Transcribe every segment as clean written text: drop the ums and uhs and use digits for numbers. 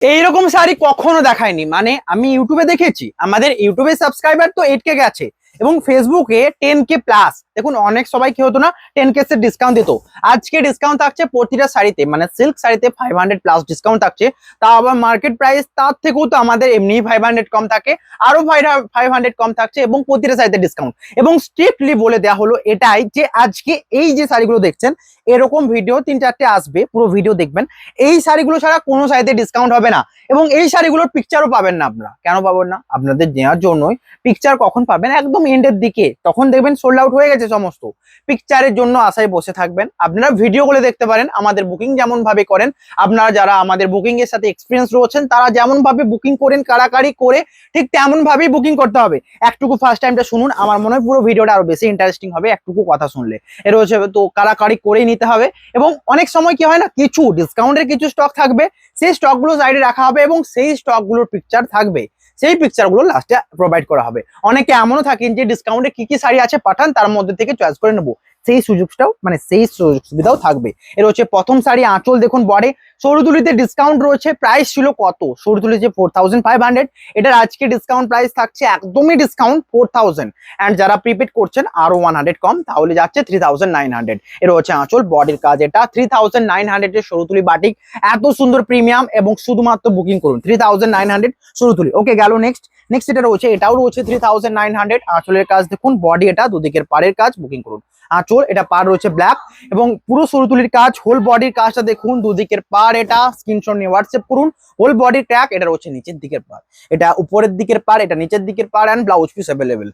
এইরকম শাড়ি কখনো দেখায়নি। মানে আমি ইউটিউবে দেখেছি, আমাদের ইউটিউবে সাবস্ক্রাইবার তো 8K গেছে এবং ফেসবুকে 10K প্লাস। দেখুন অনেক সবাই কি হতো না 10K এর ডিসকাউন্ট দিত। আজকে ডিসকাউন্ট থাকছে প্রতিটা শাড়িতে, মানে সিল্ক শাড়িতে 500 প্লাস ডিসকাউন্ট থাকছে। তা আবার মার্কেট প্রাইস তার থেকেও তো আমাদের এমনি 500 কম থাকে, আরো 500 কম থাকছে এবং প্রতিটা শাড়িতে ডিসকাউন্ট। এবং স্ট্রিক্টলি বলে দেওয়া হলো এটাই যে আজকে এই যে শাড়িগুলো দেখছেন এরকম ভিডিও 3-4টে আসবে, পুরো ভিডিও দেখবেন। এই শাড়িগুলো ছাড়া কোনো শাড়িতে ডিসকাউন্ট হবে না এবং এই শাড়িগুলোর পিকচারও পাবেন না। আপনারা কেন পাবেন না? আপনাদের নেওয়ার জন্যই। পিকচার কখন পাবেন? একদম এন্ডের দিকে, তখন দেখবেন সোল্ড আউট হয়ে গেছে সমস্ত। পিকচারের জন্য আশায় বসে থাকবেন। আপনারা ভিডিও করে দেখতে পারেন আমাদের বুকিং যেমন ভাবে করেন। আপনারা যারা আমাদের বুকিং এর সাথে এক্সপিরিয়েন্স রয়েছেন তারা যেমন ভাবে বুকিং করেন কাড়াকাড়ি করে, ঠিক তেমন ভাবেই বুকিং করতে হবে। একটুকু ফার্স্ট টাইমটা শুনুন, আমার মনে হয় পুরো ভিডিওটা আরো বেশি ইন্টারেস্টিং হবে একটুকু কথা শুনলে। এর হচ্ছে তো কাড়াকাড়ি করেই নিতে হবে। এবং অনেক সময় কি হয় না, কিছু ডিসকাউন্টের কিছু স্টক থাকবে, সেই স্টকগুলো সাইডে রাখা হবে এবং সেই স্টকগুলোর পিকচার থাকবে, সেই পিকচারগুলো লাস্টে প্রোভাইড করা হবে। অনেকে এমনও থাকেন যে ডিসকাউন্টে কি কি শাড়ি আছে পাঠান, তার মধ্যে থেকে চয়েস করে নেবো, সেই সুযোগটাও মানে সেই সুযোগ সুবিধাও থাকবে। এর হচ্ছে প্রথম শাড়ি আঁচল। দেখুন বডি সরুতুলিতে ডিসকাউন্ট রয়েছে। প্রাইস ছিল কত? সরুতুলি যে 4500, এটার আজকে ডিসকাউন্ট প্রাইস থাকছে একদমই ডিসকাউন্ট 4000। অ্যান্ড যারা প্রিপেড করছেন আরো 100 কম, তাহলে যাচ্ছে 3900। এর হচ্ছে আঁচল, বডির কাজ এটা 3900 এর সরুতুলি বাটিক। এত সুন্দর প্রিমিয়াম এবং শুধুমাত্র বুকিং করুন 3900 সরুতুলি। ওকে গেল নেক্সট। নেক্সট এটা রয়েছে, এটাও রয়েছে 3900। আঁচলের কাজ দেখুন, বডি এটা, দুদিকের পাড়ের কাজ, বুকিং করুন। আঁচল এটা পার রয়েছে ব্ল্যাক এবং পুরো সরুতুলির কাজ, হোল বডির কাজটা দেখুন, দুদিকের পার এটা। স্ক্রিনশট নিয়ে হোয়াটসঅ্যাপ করুন। হোল বডির ট্র্যাক এটা রয়েছে নিচের দিকের পার, এটা উপরের দিকের পার, এটা নিচের দিকের পার। And blouse piece available.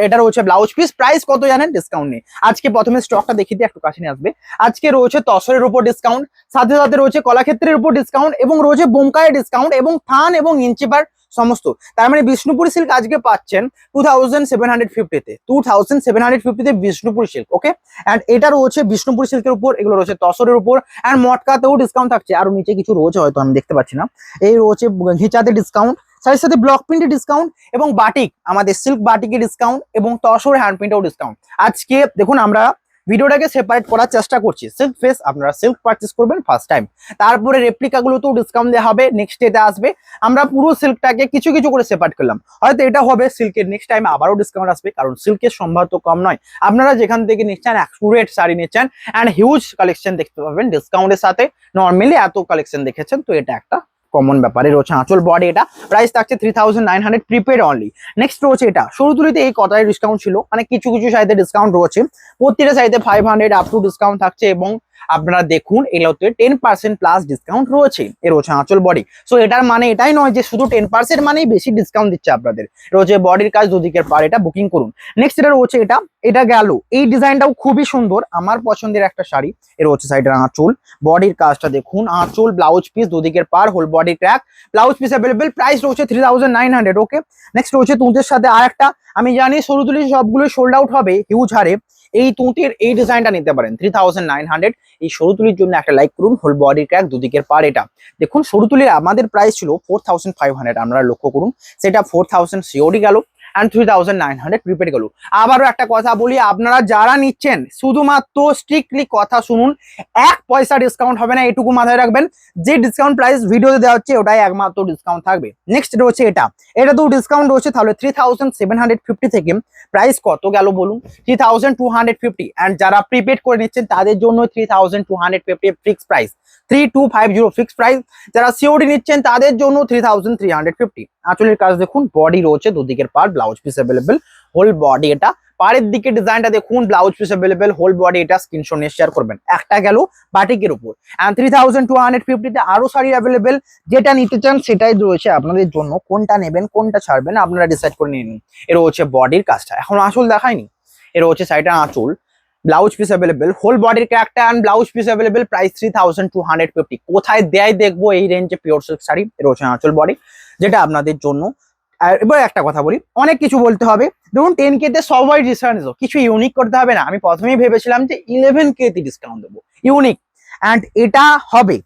এটা রয়েছে ব্লাউজ পিস। প্রাইস কত জানেন? ডিসকাউন্ট নেই। আজকে প্রথমে স্টকটা দেখিয়ে দিয়ে একটু কাছে নিয়ে আসবে। আজকে রয়েছে তসরের উপর ডিসকাউন্ট, সাথে সাথে রয়েছে কলাক্ষেত্রের উপর ডিসকাউন্ট এবং রয়েছে বোমকায়ের ডিসকাউন্ট এবং থান এবং ইঞ্চিবার সমস্ত। তার মানে বিষ্ণুপুরি সিল্ক আজকে পাচ্ছেন 2750-তে, 2750-তে বিষ্ণুপুরি সিল্ক। ওকে, এন্ড এটা রয়েছে বিষ্ণুপুরি সিল্কের উপর, এগুলো রয়েছে তসরের উপর। এন্ড মটকাতেও ডিসকাউন্ট থাকছে, আরো নিচে কিছু রয়েছে হয়তো আমি দেখতে পাচ্ছি না। এই রয়েছে ঘিচাতে ডিসকাউন্ট, সাথে সাথে ব্লক প্রিন্টে ডিসকাউন্ট এবং বাটিক, আমাদের সিল্ক বাটিকে ডিসকাউন্ট এবং তসর হ্যান্ড প্রিন্টেও ডিসকাউন্ট। আজকে দেখুন আমরা ভিডিওটাকে সেপারেট করার চেষ্টা করছি। সিল্ক ফেস আপনারা সিল্ক পারচেস করবেন ফার্স্ট টাইম, তারপরে রেপ্লিকা গুলোতেও ডিসকাউন্ট দেওয়া হবে। নেক্সট ডেতে আসবে, আমরা পুরো সিল্কটাকে কিছু কিছু করে সেপারেট করলাম। হয়তো এটা হবে সিল্কের, নেক্সট টাইমে আবারও ডিসকাউন্ট আসবে, কারণ সিল্কের সম্ভার তো কম নয়। আপনারা যেখান থেকে নিচ্ছেন অ্যাকুরেট শাড়ি নিচ্ছেন অ্যান্ড হিউজ কালেকশন দেখতে পাবেন ডিসকাউন্টের সাথে। নর্মালি এত কালেকশন দেখেছেন তো এটা একটা কমন ব্যাপারে রয়েছে। আঁচল বডি এটা, প্রাইস থাকছে 3900 প্রিপেড অনলি। নেক্সট রয়েছে এটা সরুতুলিতে, এই কটায় ডিসকাউন্ট ছিল, মানে কিছু কিছু সাইডে ডিসকাউন্ট রয়েছে। প্রতিটা সাইডে 500 আপ টু ডিসকাউন্ট থাকছে এবং আপনারা দেখুন এগুলোতে 10% প্লাস ডিসকাউন্ট রয়েছে। এর হচ্ছে আঁচল বডি। সো এটার মানে এটাই নয় যে শুধু 10% মানেই বেশি ডিসকাউন্ট দিচ্ছে আপনাদের। রয়েছে বডির কাজ, দুদিকের পার, এটা বুকিং করুন। নেক্সট এটা রয়েছে এটা, এটা গেল। এই ডিজাইনটাও খুবই সুন্দর, আমার পছন্দের একটা শাড়ি। এর হচ্ছে সাইডের আঁচল, বডির কাজটা দেখুন, আঁচল, ব্লাউজ পিস, দুদিকের পার, whole body track, blouse piece available. Price রয়েছে 3900। ওকে, নেক্সট রয়েছে তুঁতের সাথে আর একটা। আমি জানি সরুতুলি সবগুলো সোল্ড আউট হবে হিউজ হারে, এই তুঁতের এই ডিজাইনটা নিতে পারেন 3900। এই সরুতুলির জন্য একটা লাইক করুন। হোল বডি ট্র্যাক, দুদিকের পার এটা দেখুন। সরুতুলির আমাদের প্রাইস ছিল 4500, আপনারা লক্ষ্য করুন, সেটা 4000 সিওডি গেল অ্যান্ড 3900 প্রিপেড গেল। আবারও একটা কথা বলি, আপনারা যারা নিচ্ছেন শুধুমাত্র স্ট্রিক্টলি কথা শুনুন, 1 পয়সা ডিসকাউন্ট হবে না, এটুকু মাথায় রাখবেন। যে ডিসকাউন্ট প্রাইস ভিডিওতে দেওয়া হচ্ছে ওটাই একমাত্র ডিসকাউন্ট থাকবে। নেক্সট রয়েছে এটা, এটাতেও ডিসকাউন্ট রয়েছে। তাহলে 3750 থেকে প্রাইস কত গেল বলুন? 3250। অ্যান্ড যারা প্রিপেড করে নিচ্ছেন তাদের জন্য 3250 ফিক্স প্রাইস, 3250 ফিক্স প্রাইস। যারা সিওডি নিচ্ছেন তাদের জন্য 3350। আঁচলের কাজ দেখুন, বডি রয়েছে, দুদিকের পার, blouse piece available, whole body এটা। পাড়ের দিকে ডিজাইনটা দেখুন, blouse piece available, whole body এটা। স্ক্রিনশট নিয়ে শেয়ার করবেন। একটা গেল বাটিকের উপর। এন্ড 3250 আরো শাড়ি অ্যাভেলেবেল, যেটা নিতে চান সেটাই রয়েছে আপনাদের জন্য। কোনটা নেবেন কোনটা ছাড়বেন আপনারা ডিসাইড করে নিয়ে নিন। এর হচ্ছে বডির কাজটা, এখন আঁচল দেখায়নি। এর হচ্ছে সাইডে আঁচল, ব্লাউজ পিস অ্যাভেলেবেল, হোল বডির character and blouse piece available. Price 3250। কোথায় দেয় দেখবো এই রেঞ্জে পিওর সিল্ক শাড়ি। এর হচ্ছে আঁচল বডি, যেটা আপনাদের জন্য। আর এবার একটা কথা বলি, অনেক কিছু বলতে হবে। ধরুন 10K তে সবাই ডিসকাউন্ট দেবো, কিছু ইউনিক করতে হবে না? আমি প্রথমেই ভেবেছিলাম যে 11K তে ডিসকাউন্ট দেবো, ইউনিক। অ্যান্ড এটা হবে।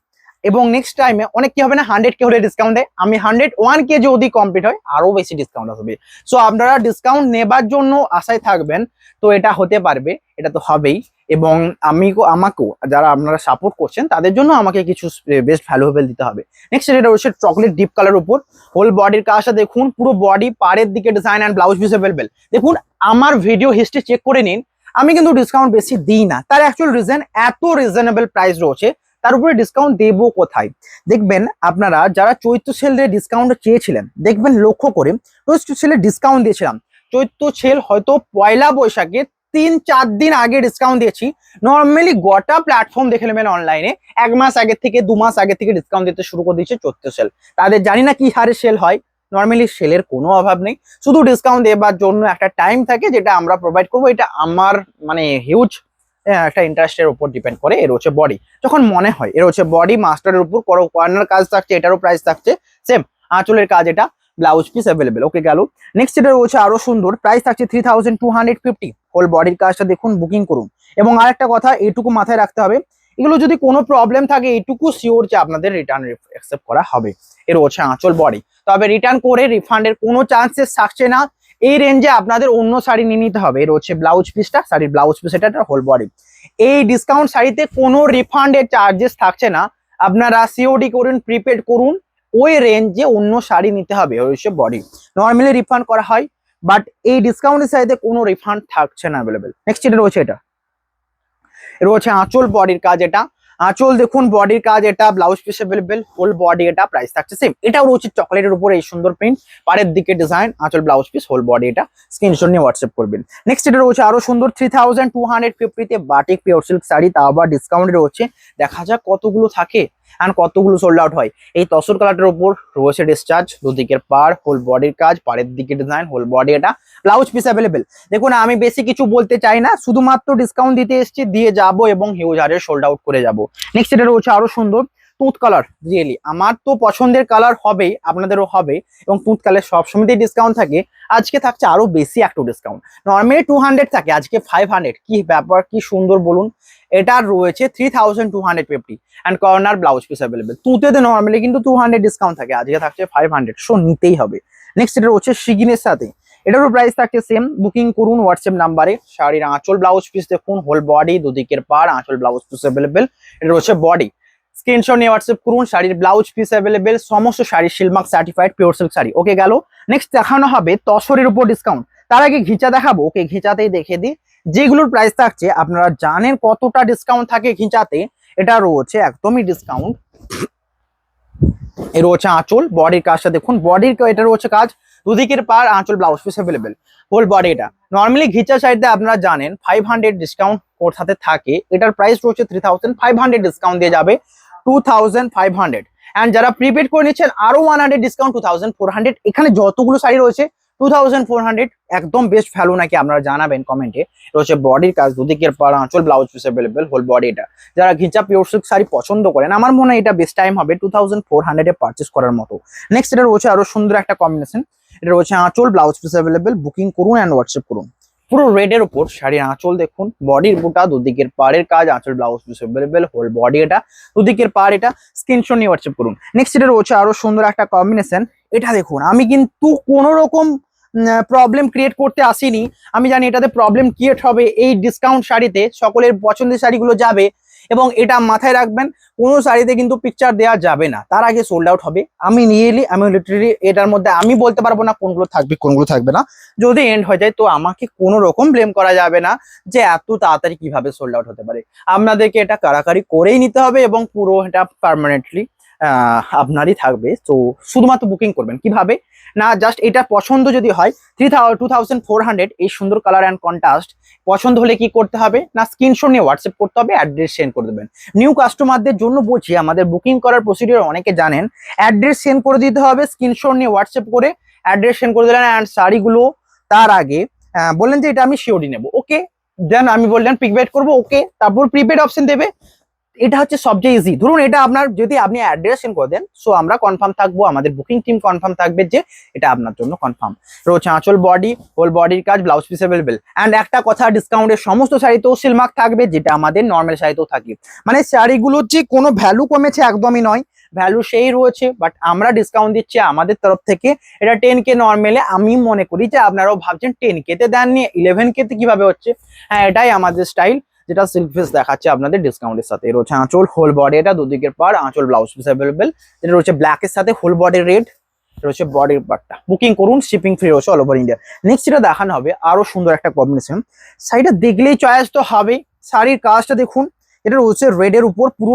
এবং নেক্সট টাইমে অনেক কি হবে না, 100K হলে ডিসকাউন্ট দেয়, আমি 101K যদি কমপ্লিট হয় আরো বেশি ডিসকাউন্ট আসবে। সো আপনারা ডিসকাউন্ট নেবার জন্য আশায় থাকবেন, তো এটা হতে পারবে, এটা তো হবেই। এবং আমাকেও যারা আপনারা সাপোর্ট করছেন তাদের জন্য আমাকে কিছু বেস্ট ভ্যালুয়েবল দিতে হবে। নেক্সট এটা রয়েছে চকলেট ডিপ কালার উপর, হোল বডির কাজটা দেখুন, পুরো বডি পাড়ের দিকে design and blouse piece available. দেখুন আমার ভিডিও হিস্ট্রি চেক করে নিন, আমি কিন্তু ডিসকাউন্ট বেশি দিই না। তার অ্যাকচুয়াল রিজন এত রিজনেবল প্রাইস রয়েছে, তার উপরে ডিসকাউন্ট দেবো কোথায়? দেখবেন আপনারা যারা চৈত্র সেলের ডিসকাউন্ট চেয়েছিলেন, দেখবেন লক্ষ্য করে চৈত্র সেলের ডিসকাউন্ট দিয়েছিলাম। চৈত্র সেল হয়তো পয়লা বৈশাখে 3-4 দিন আগে ডিসকাউন্ট দিয়েছি। নর্মালি গোটা প্ল্যাটফর্ম দেখে নেবেন অনলাইনে 1 মাস আগে থেকে 2 মাস আগে থেকে ডিসকাউন্ট দিতে শুরু করে দিয়েছে চৈত্র সেল। তাদের জানি না কি হারে সেল হয়, নর্মালি সেলের কোনো অভাব নেই, শুধু ডিসকাউন্ট দেবার জন্য একটা টাইম থাকে যেটা আমরা প্রোভাইড করবো। এটা আমার মানে হিউজ একটা ইন্টারেস্টের উপর ডিপেন্ড করে। এর হচ্ছে বডি, যখন মনে হয়। এর হচ্ছে বডি মাস্টারের উপর কর্নার কাজ থাকছে, এটারও প্রাইস থাকছে সেম। আঁচলের কাজ, এটা ব্লাউজ পিস অ্যাভেলেবেল। ওকে গেল। নেক্সট এটা রয়েছে আরো সুন্দর, প্রাইস থাকছে 3250। হোল বডির কাজটা দেখুন, বুকিং করুন। এবং আরেকটা কথা এইটুকু মাথায় রাখতে হবে, এগুলো যদি কোনো প্রবলেম থাকে এইটুকু শিওর যে আপনাদের রিটার্ন অ্যাকসেপ্ট করা হবে। এর হচ্ছে আঁচল বডি, তবে রিটার্ন করে রিফান্ডের কোনো চান্সেস থাকছে না। এই রেঞ্জে আপনাদের অন্য শাড়ি নিয়ে নিতে হবে। এর হচ্ছে ব্লাউজ পিসটা, শাড়ির ব্লাউজ পিস, এটা হোল বডি। এই ডিসকাউন্ট শাড়িতে কোনো রিফান্ডের চার্জেস থাকছে না, আপনারা সিওডি করুন, প্রিপেড করুন, ওই রেঞ্জে অন্য শাড়ি নিতে হবে। ওই হচ্ছে বডি, নর্মালি রিফান্ড করা হয়, বাট এই ডিসকাউন্টের শাড়িতে কোনো রিফান্ড থাকছে না অ্যাভেলেবেল। নেক্সট এটা রয়েছে এটা রয়েছে আঁচল বডির কাজ, এটা আঁচল দেখুন, বডির কাজ, এটা blouse piece available, whole body, এটা প্রাইস থাকছে সেম। এটাও রয়েছে চকলেটের উপরে এই সুন্দর প্রিন্ট, পাড়ের দিকে ডিজাইন, আঁচল ব্লাউজ পিস, হোল বডি, এটা স্ক্রিনশট নিয়ে হোয়াটসঅ্যাপ করবেন। নেক্সট এটা রয়েছে আরো সুন্দর 3250 বাটিক পিওর সিল্ক শাড়ি, তা আবার ডিসকাউন্টে রয়েছে। দেখা যাক কতগুলো থাকে এন্ড কতগুলো সোল্ড আউট হয়। এই তসর কালারটার উপর রয়েছে ডিসচার্জ, দুদিকের পাড়, হোল বডির কাজ, পাড়ের দিকে ডিজাইন, হোল বডি, এটা ব্লাউজ পিস অ্যাভেলেবেল। দেখুন আমি বেশি কিছু বলতে চাই না, শুধুমাত্র ডিসকাউন্ট দিতে এসেছি, দিয়ে যাব এবং হিউজ হারে সোল্ড আউট করে যাব। নেক্সট এটা রয়েছে আরো সুন্দর তুঁত কালার, রিয়েলি আমার তো পছন্দের কালার হবেই, আপনাদেরও হবে, এবং তুঁত কালার সবসময়তেই ডিসকাউন্ট থাকে। আজকে থাকছে আরো বেশি একটু ডিসকাউন্ট, নর্মালি 200 থাকে, আজকে 500। কি ব্যাপার, কি সুন্দর বলুন। এটা রয়েছে 3250 and corner blouse piece available. তুঁতেতে নর্মালি কিন্তু 200 ডিসকাউন্ট থাকে, আজকে থাকছে 500, সো নিতেই হবে। নেক্সট এটা রয়েছে শিগিনের সাথে, এটারও প্রাইস থাকছে সেম। বুকিং করুন হোয়াটসঅ্যাপ নাম্বারে। শাড়ির আঁচল ব্লাউজ পিস দেখুন, হোল বডি, দুদিকের পাড়, আঁচল ব্লাউজ পিস অ্যাভেলেবেল। এটা হচ্ছে বডি, স্ক্রিনশট নিয়ে হোয়াটসঅ্যাপ করুন। শাড়ির ব্লাউজ পিস অ্যাভেলেবেল, সমস্ত sari silk mark certified pure silk sari. Okay গেল। নেক্সট দেখানো হবে তসরের উপর ডিসকাউন্ট। তার আগে ঘিচা দেখাবো, ওকে ঘিচাতেই দেখে দিই যেগুলোর প্রাইস থাকছে। আপনারা জানেন কতটা ডিসকাউন্ট থাকে ঘিচাতে, এটা রয়েছে একদমই ডিসকাউন্ট। এর রয়েছে আঁচল বডির কাজটা দেখুন, বডির এটা রয়েছে কাজ, দুদিকের পার, আঁচল blouse piece available, whole body. এটা নর্মালি ঘিচা সাইডে আপনারা জানেন 500 ডিসকাউন্ট ওর সাথে থাকে, এটার প্রাইস রয়েছে 3500, ডিসকাউন্ট দিয়ে যাবে 2500। এন্ড যারা প্রিপেড করে নিচ্ছেন আরো 100 ডিসকাউন্ট 2400। এখানে যতগুলো শাড়ি রয়েছে 2400 একদম বেস্ট ভ্যালু নাকি আপনারা জানাবেন কমেন্টে। রয়েছে বডির কাজ, দুদিকের পার, আঁচল blouse piece available, whole body. এটা যারা ঘিচা পিওর সিল্ক শাড়ি পছন্দ করেন, আমার মনে হয় এটা বেস্ট টাইম হবে 2400 পারচেস করার মতো। নেক্সট এটা রয়েছে আরো সুন্দর একটা কম্বিনেশন, এটা রয়েছে আঁচল ব্লাউজ পিস অ্যাভেলেবেল। বুকিং করুন এন্ড হোয়াটসঅ্যাপ করুন। পুরো রেডের উপর শাড়ির আঁচল দেখুন, বডির বুটা, দুদিকের পাড়ের কাজ, আঁচল blouse piece available, whole body, এটা দুদিকের পাড়, এটা স্ক্রিনশট নিয়ে হোয়াটসঅ্যাপ করুন। নেক্সট এটা রয়েছে আরো সুন্দর একটা কম্বিনেশন, এটা দেখুন। আমি কিন্তু কোনো রকম প্রবলেম ক্রিয়েট করতে আসিনি, আমি জানি এটাতে প্রবলেম ক্রিয়েট হবে। এই ডিসকাউন্ট শাড়িতে সকলের পছন্দের শাড়িগুলো যাবে, এবং এটা মাথায় রাখবেন কোনো শাড়িতে কিন্তু পিকচার দেওয়া যাবে না, তার আগে সোল্ড আউট হবে। আমি লিটারেলি এটার মধ্যে আমি বলতে পারবো না কোনগুলো থাকবে কোনগুলো থাকবে না। যদি এন্ড হয়ে যায় তো আমাকে কোনো রকম ব্লেম করা যাবে না যে এত তাড়াতাড়ি কিভাবে সোল্ড আউট হতে পারে। আপনাদেরকে এটা কারাকারি করেই নিতে হবে, এবং পুরো এটা পার্মানেন্টলি আপনারই থাকবে। তো শুধুমাত্র বুকিং করবেন কিভাবে না, জাস্ট এটা পছন্দ যদি হয় 2400, এই সুন্দর কালার অ্যান্ড কন্ট্রাস্ট পছন্দ হলে কি করতে হবে না, স্ক্রিনশট নিয়ে হোয়াটসঅ্যাপ করতে হবে, অ্যাড্রেস সেন্ড করে দেবেন। নিউ কাস্টমারদের জন্য বলছি, আমাদের বুকিং করার প্রসিডিওর অনেকে জানেন, অ্যাড্রেস সেন্ড করে দিতে হবে, স্ক্রিনশট নিয়ে হোয়াটসঅ্যাপ করে অ্যাড্রেস সেন্ড করে দিলেন। অ্যান্ড শাড়িগুলো তার আগে বললেন যে এটা আমি সিওডি নেবো, ওকে, দেন আমি বললেন প্রিপেড করবো, ওকে, তারপর প্রিপেড অপশন দেবে। এটা হচ্ছে সবচেয়ে ইজি। ধরুন এটা আপনার, যদি আপনি অ্যাড্রেস সেন্ড করে দেন, সো আমরা কনফার্ম থাকবো, আমাদের বুকিং টিম কনফার্ম থাকবে যে এটা আপনার জন্য কনফার্ম। রয়েছে আঁচল বডি, হোল বডির কাজ, ব্লাউজ পিস অ্যাভেলেবেল। অ্যান্ড একটা কথা, ডিসকাউন্টের সমস্ত শাড়িতেও সিলমার্ক থাকবে, যেটা আমাদের নর্মাল শাড়িতেও থাকে। মানে শাড়িগুলোর যে কোনো ভ্যালু কমেছে একদমই নয়, ভ্যালু সেই রয়েছে, বাট আমরা ডিসকাউন্ট দিচ্ছি আমাদের তরফ থেকে। এটা 10K নর্মালে, আমি মনে করি যে আপনারাও ভাবছেন 10K তে দেননি, 11K তে কিভাবে হচ্ছে। হ্যাঁ, এটাই আমাদের স্টাইল। যেটা সিল্ক পিস দেখাচ্ছে আপনাদের ডিসকাউন্টের সাথে। এর হচ্ছে আঁচল, হোল বডি এটা দুদিকের পার, আঁচল ব্লাউজ পিস অ্যাভেলেবেল। যেটা রয়েছে ব্ল্যাকের সাথে হোল বডি রেড, এটা হচ্ছে বডির পার্টটা। বুকিং করুন, শিপিং ফ্রি রয়েছে অল ওভার ইন্ডিয়া। নেক্সট যেটা দেখানো হবে আরো সুন্দর একটা কম্বিনেশন, শাড়িটা দেখলেই চয়েস তো হবে। শাড়ির কাজটা দেখুন, এটা রয়েছে রেড এর উপর পুরো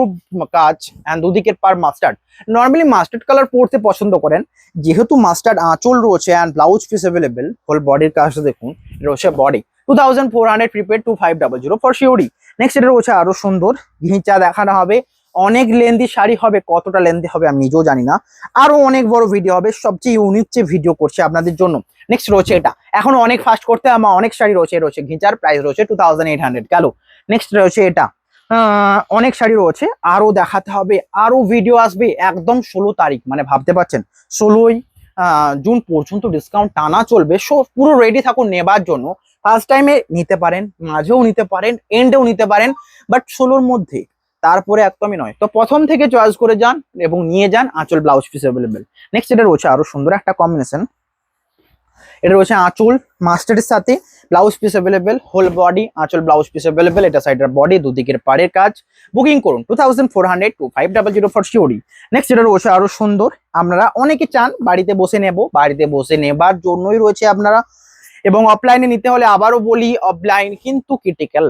কাজ এন্ড দুদিকের পার মাস্টার্ড। নর্মালি মাস্টার্ড কালার পরতে পছন্দ করেন, যেহেতু মাস্টার্ড আঁচল রয়েছে and blouse piece available. Whole বডির কাজটা দেখুন, এটা হচ্ছে body 2400 prepaid 2500 for surely. Next এটা রয়েছে আরো সুন্দর ঘিচা দেখানো হবে। অনেক লেন্দি শাড়ি হবে, কতটা লেন্দি হবে আমি নিজেও জানি না, আরো অনেক বড় ভিডিও হবে, সবচেয়ে ইউনিক যে ভিডিও করছে আপনাদের জন্য। নেক্সট রয়েছে এটা, এখন অনেক ফাস্ট করতে আমার অনেক শাড়ি রয়েছে ঘিচার, প্রাইস রয়েছে 2800। গেল। নেক্সট রয়েছে এটা, অনেক শাড়ি রয়েছে, আরো দেখাতে হবে, আরো ভিডিও আসবে একদম 16 তারিখ, মানে ভাবতে পারছেন 16ই জুন পর্যন্ত ডিসকাউন্ট টানা চলবে। সো পুরো রেডি থাকুন নেবার জন্য। ফার্স্ট টাইমে নিতে পারেন, মাঝেও নিতে পারেন, এন্ডেও নিতে পারেন, বাট 16র মধ্যে, তারপরে একদমই নয়। তো প্রথম থেকে চয়েস করে যান এবং নিয়ে যান, আঁচল ব্লাউজ পিস অ্যাভেলেবেল। নেক্সট এটা রয়েছে আরো সুন্দর একটা কম্বিনেশন, এটা রয়েছে আঁচল মাস্টার্ডের সাথে blouse piece available, whole body আঁচল ব্লাউজ পিস অ্যাভেলেবেল। এটা সাইডের বডি, দুদিকের পাড়ের কাজ। বুকিং করুন 2400 2500 ফর শিওরি। নেক্সট এটা রয়েছে আরো সুন্দর, আপনারা অনেকে চান বাড়িতে বসে নেব, বাড়িতে বসে নেবার জন্যই রয়েছে আপনারা। এবং অফলাইনে নিতে হলে আবারও বলি, অফলাইন কিন্তু ক্রিটিক্যাল।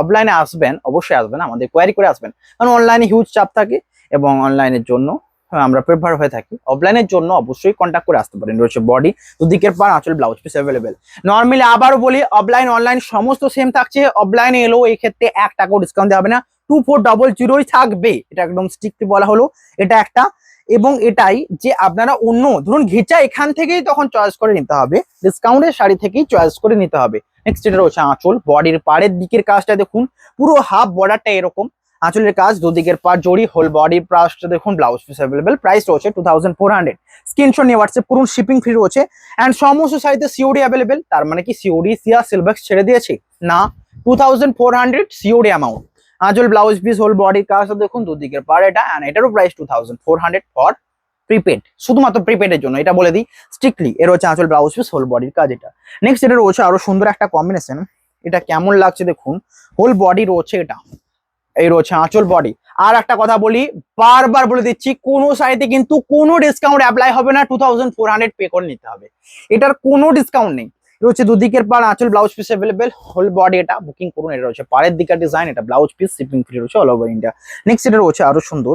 অফলাইনে আসবেন, অবশ্যই আসবেন, আমাদের কোয়ারি করে আসবেন, কারণ অনলাইনে হিউজ চাপ থাকে এবং অনলাইনের জন্য আমরা প্রেফার হয়ে থাকি। অফলাইনের জন্য অবশ্যই কন্ট্যাক্ট করে আসতে পারেন। রয়েছে বডি, দুদিকের পার, আঁচল ব্লাউজ পিস অ্যাভেলেবেল। নর্মালি আবারও বলি, অফলাইন অনলাইন সমস্ত সেম থাকছে। অফলাইনে এলেও এই ক্ষেত্রে 1 টাকাও ডিসকাউন্ট দেওয়া হবে না, 2400 থাকবে, এটা একদম স্ট্রিক্টলি বলা হলো। এটা একটা, এবং এটাই যে আপনারা অন্য ধরুন ঘিচা এখান থেকেই তখন চয়েস করে নিতে হবে, ডিসকাউন্টের শাড়ি থেকেই চয়েস করে নিতে হবে। নেক্সট এটা রয়েছে আঁচল, বডির পাড়ের দিকের কাজটা দেখুন, পুরো হাফ বর্ডারটা এরকম, আঁচলের কাজ, দুদিকের পার জড়ি, হোল বডি প্রাইসটা দেখুন, ব্লাউজ পিস অ্যাভেলেবেল। প্রাইস রয়েছে 2400। স্ক্রিনশট নিয়ে হোয়াটসঅ্যাপ করুন, শিপিং ফ্রি রয়েছে এন্ড সমস্ত শাড়িতে সিওডি অ্যাভেলেবেল। তার মানে কি সিওডি সিয়া সিলভাক্স ছেড়ে দিয়েছে না, 2400 সিওডি অ্যামাউন্ট। আঁচল ব্লাউজ পিস হোল বডির কাজটা দেখুন, দুদিকের পার এটা, এন্ড এটারও প্রাইস 2400 ফর প্রিপেড, শুধুমাত্র প্রিপেডের জন্য, এটা বলে দিই স্ট্রিক্টলি। এর হচ্ছে আঁচল ব্লাউজ পিস হোল বডির কাজ এটা। নেক্সট এটা রয়েছে আরো সুন্দর একটা কম্বিনেশন, এটা কেমন লাগছে দেখুন, হোল বডি রয়েছে এটা, এই রয়েছে আঁচল বডি। আর একটা কথা বলি, বারবার বলে দিচ্ছি, কোনো শাড়িতে কিন্তু কোনো ডিসকাউন্ট অ্যাপ্লাই হবে না, 2400 পে করে নিতে হবে, এটার কোনো ডিসকাউন্ট নেই। রয়েছে দুদিকের পার, আঁচল blouse piece available, whole body এটা। বুকিং করুন, এটা রয়েছে পাড়ের দিকের ডিজাইন, এটা ব্লাউজ পিস, শিপিং ফ্রি রয়েছে অল ওভার ইন্ডিয়া। নেক্সট এটা রয়েছে আরো সুন্দর,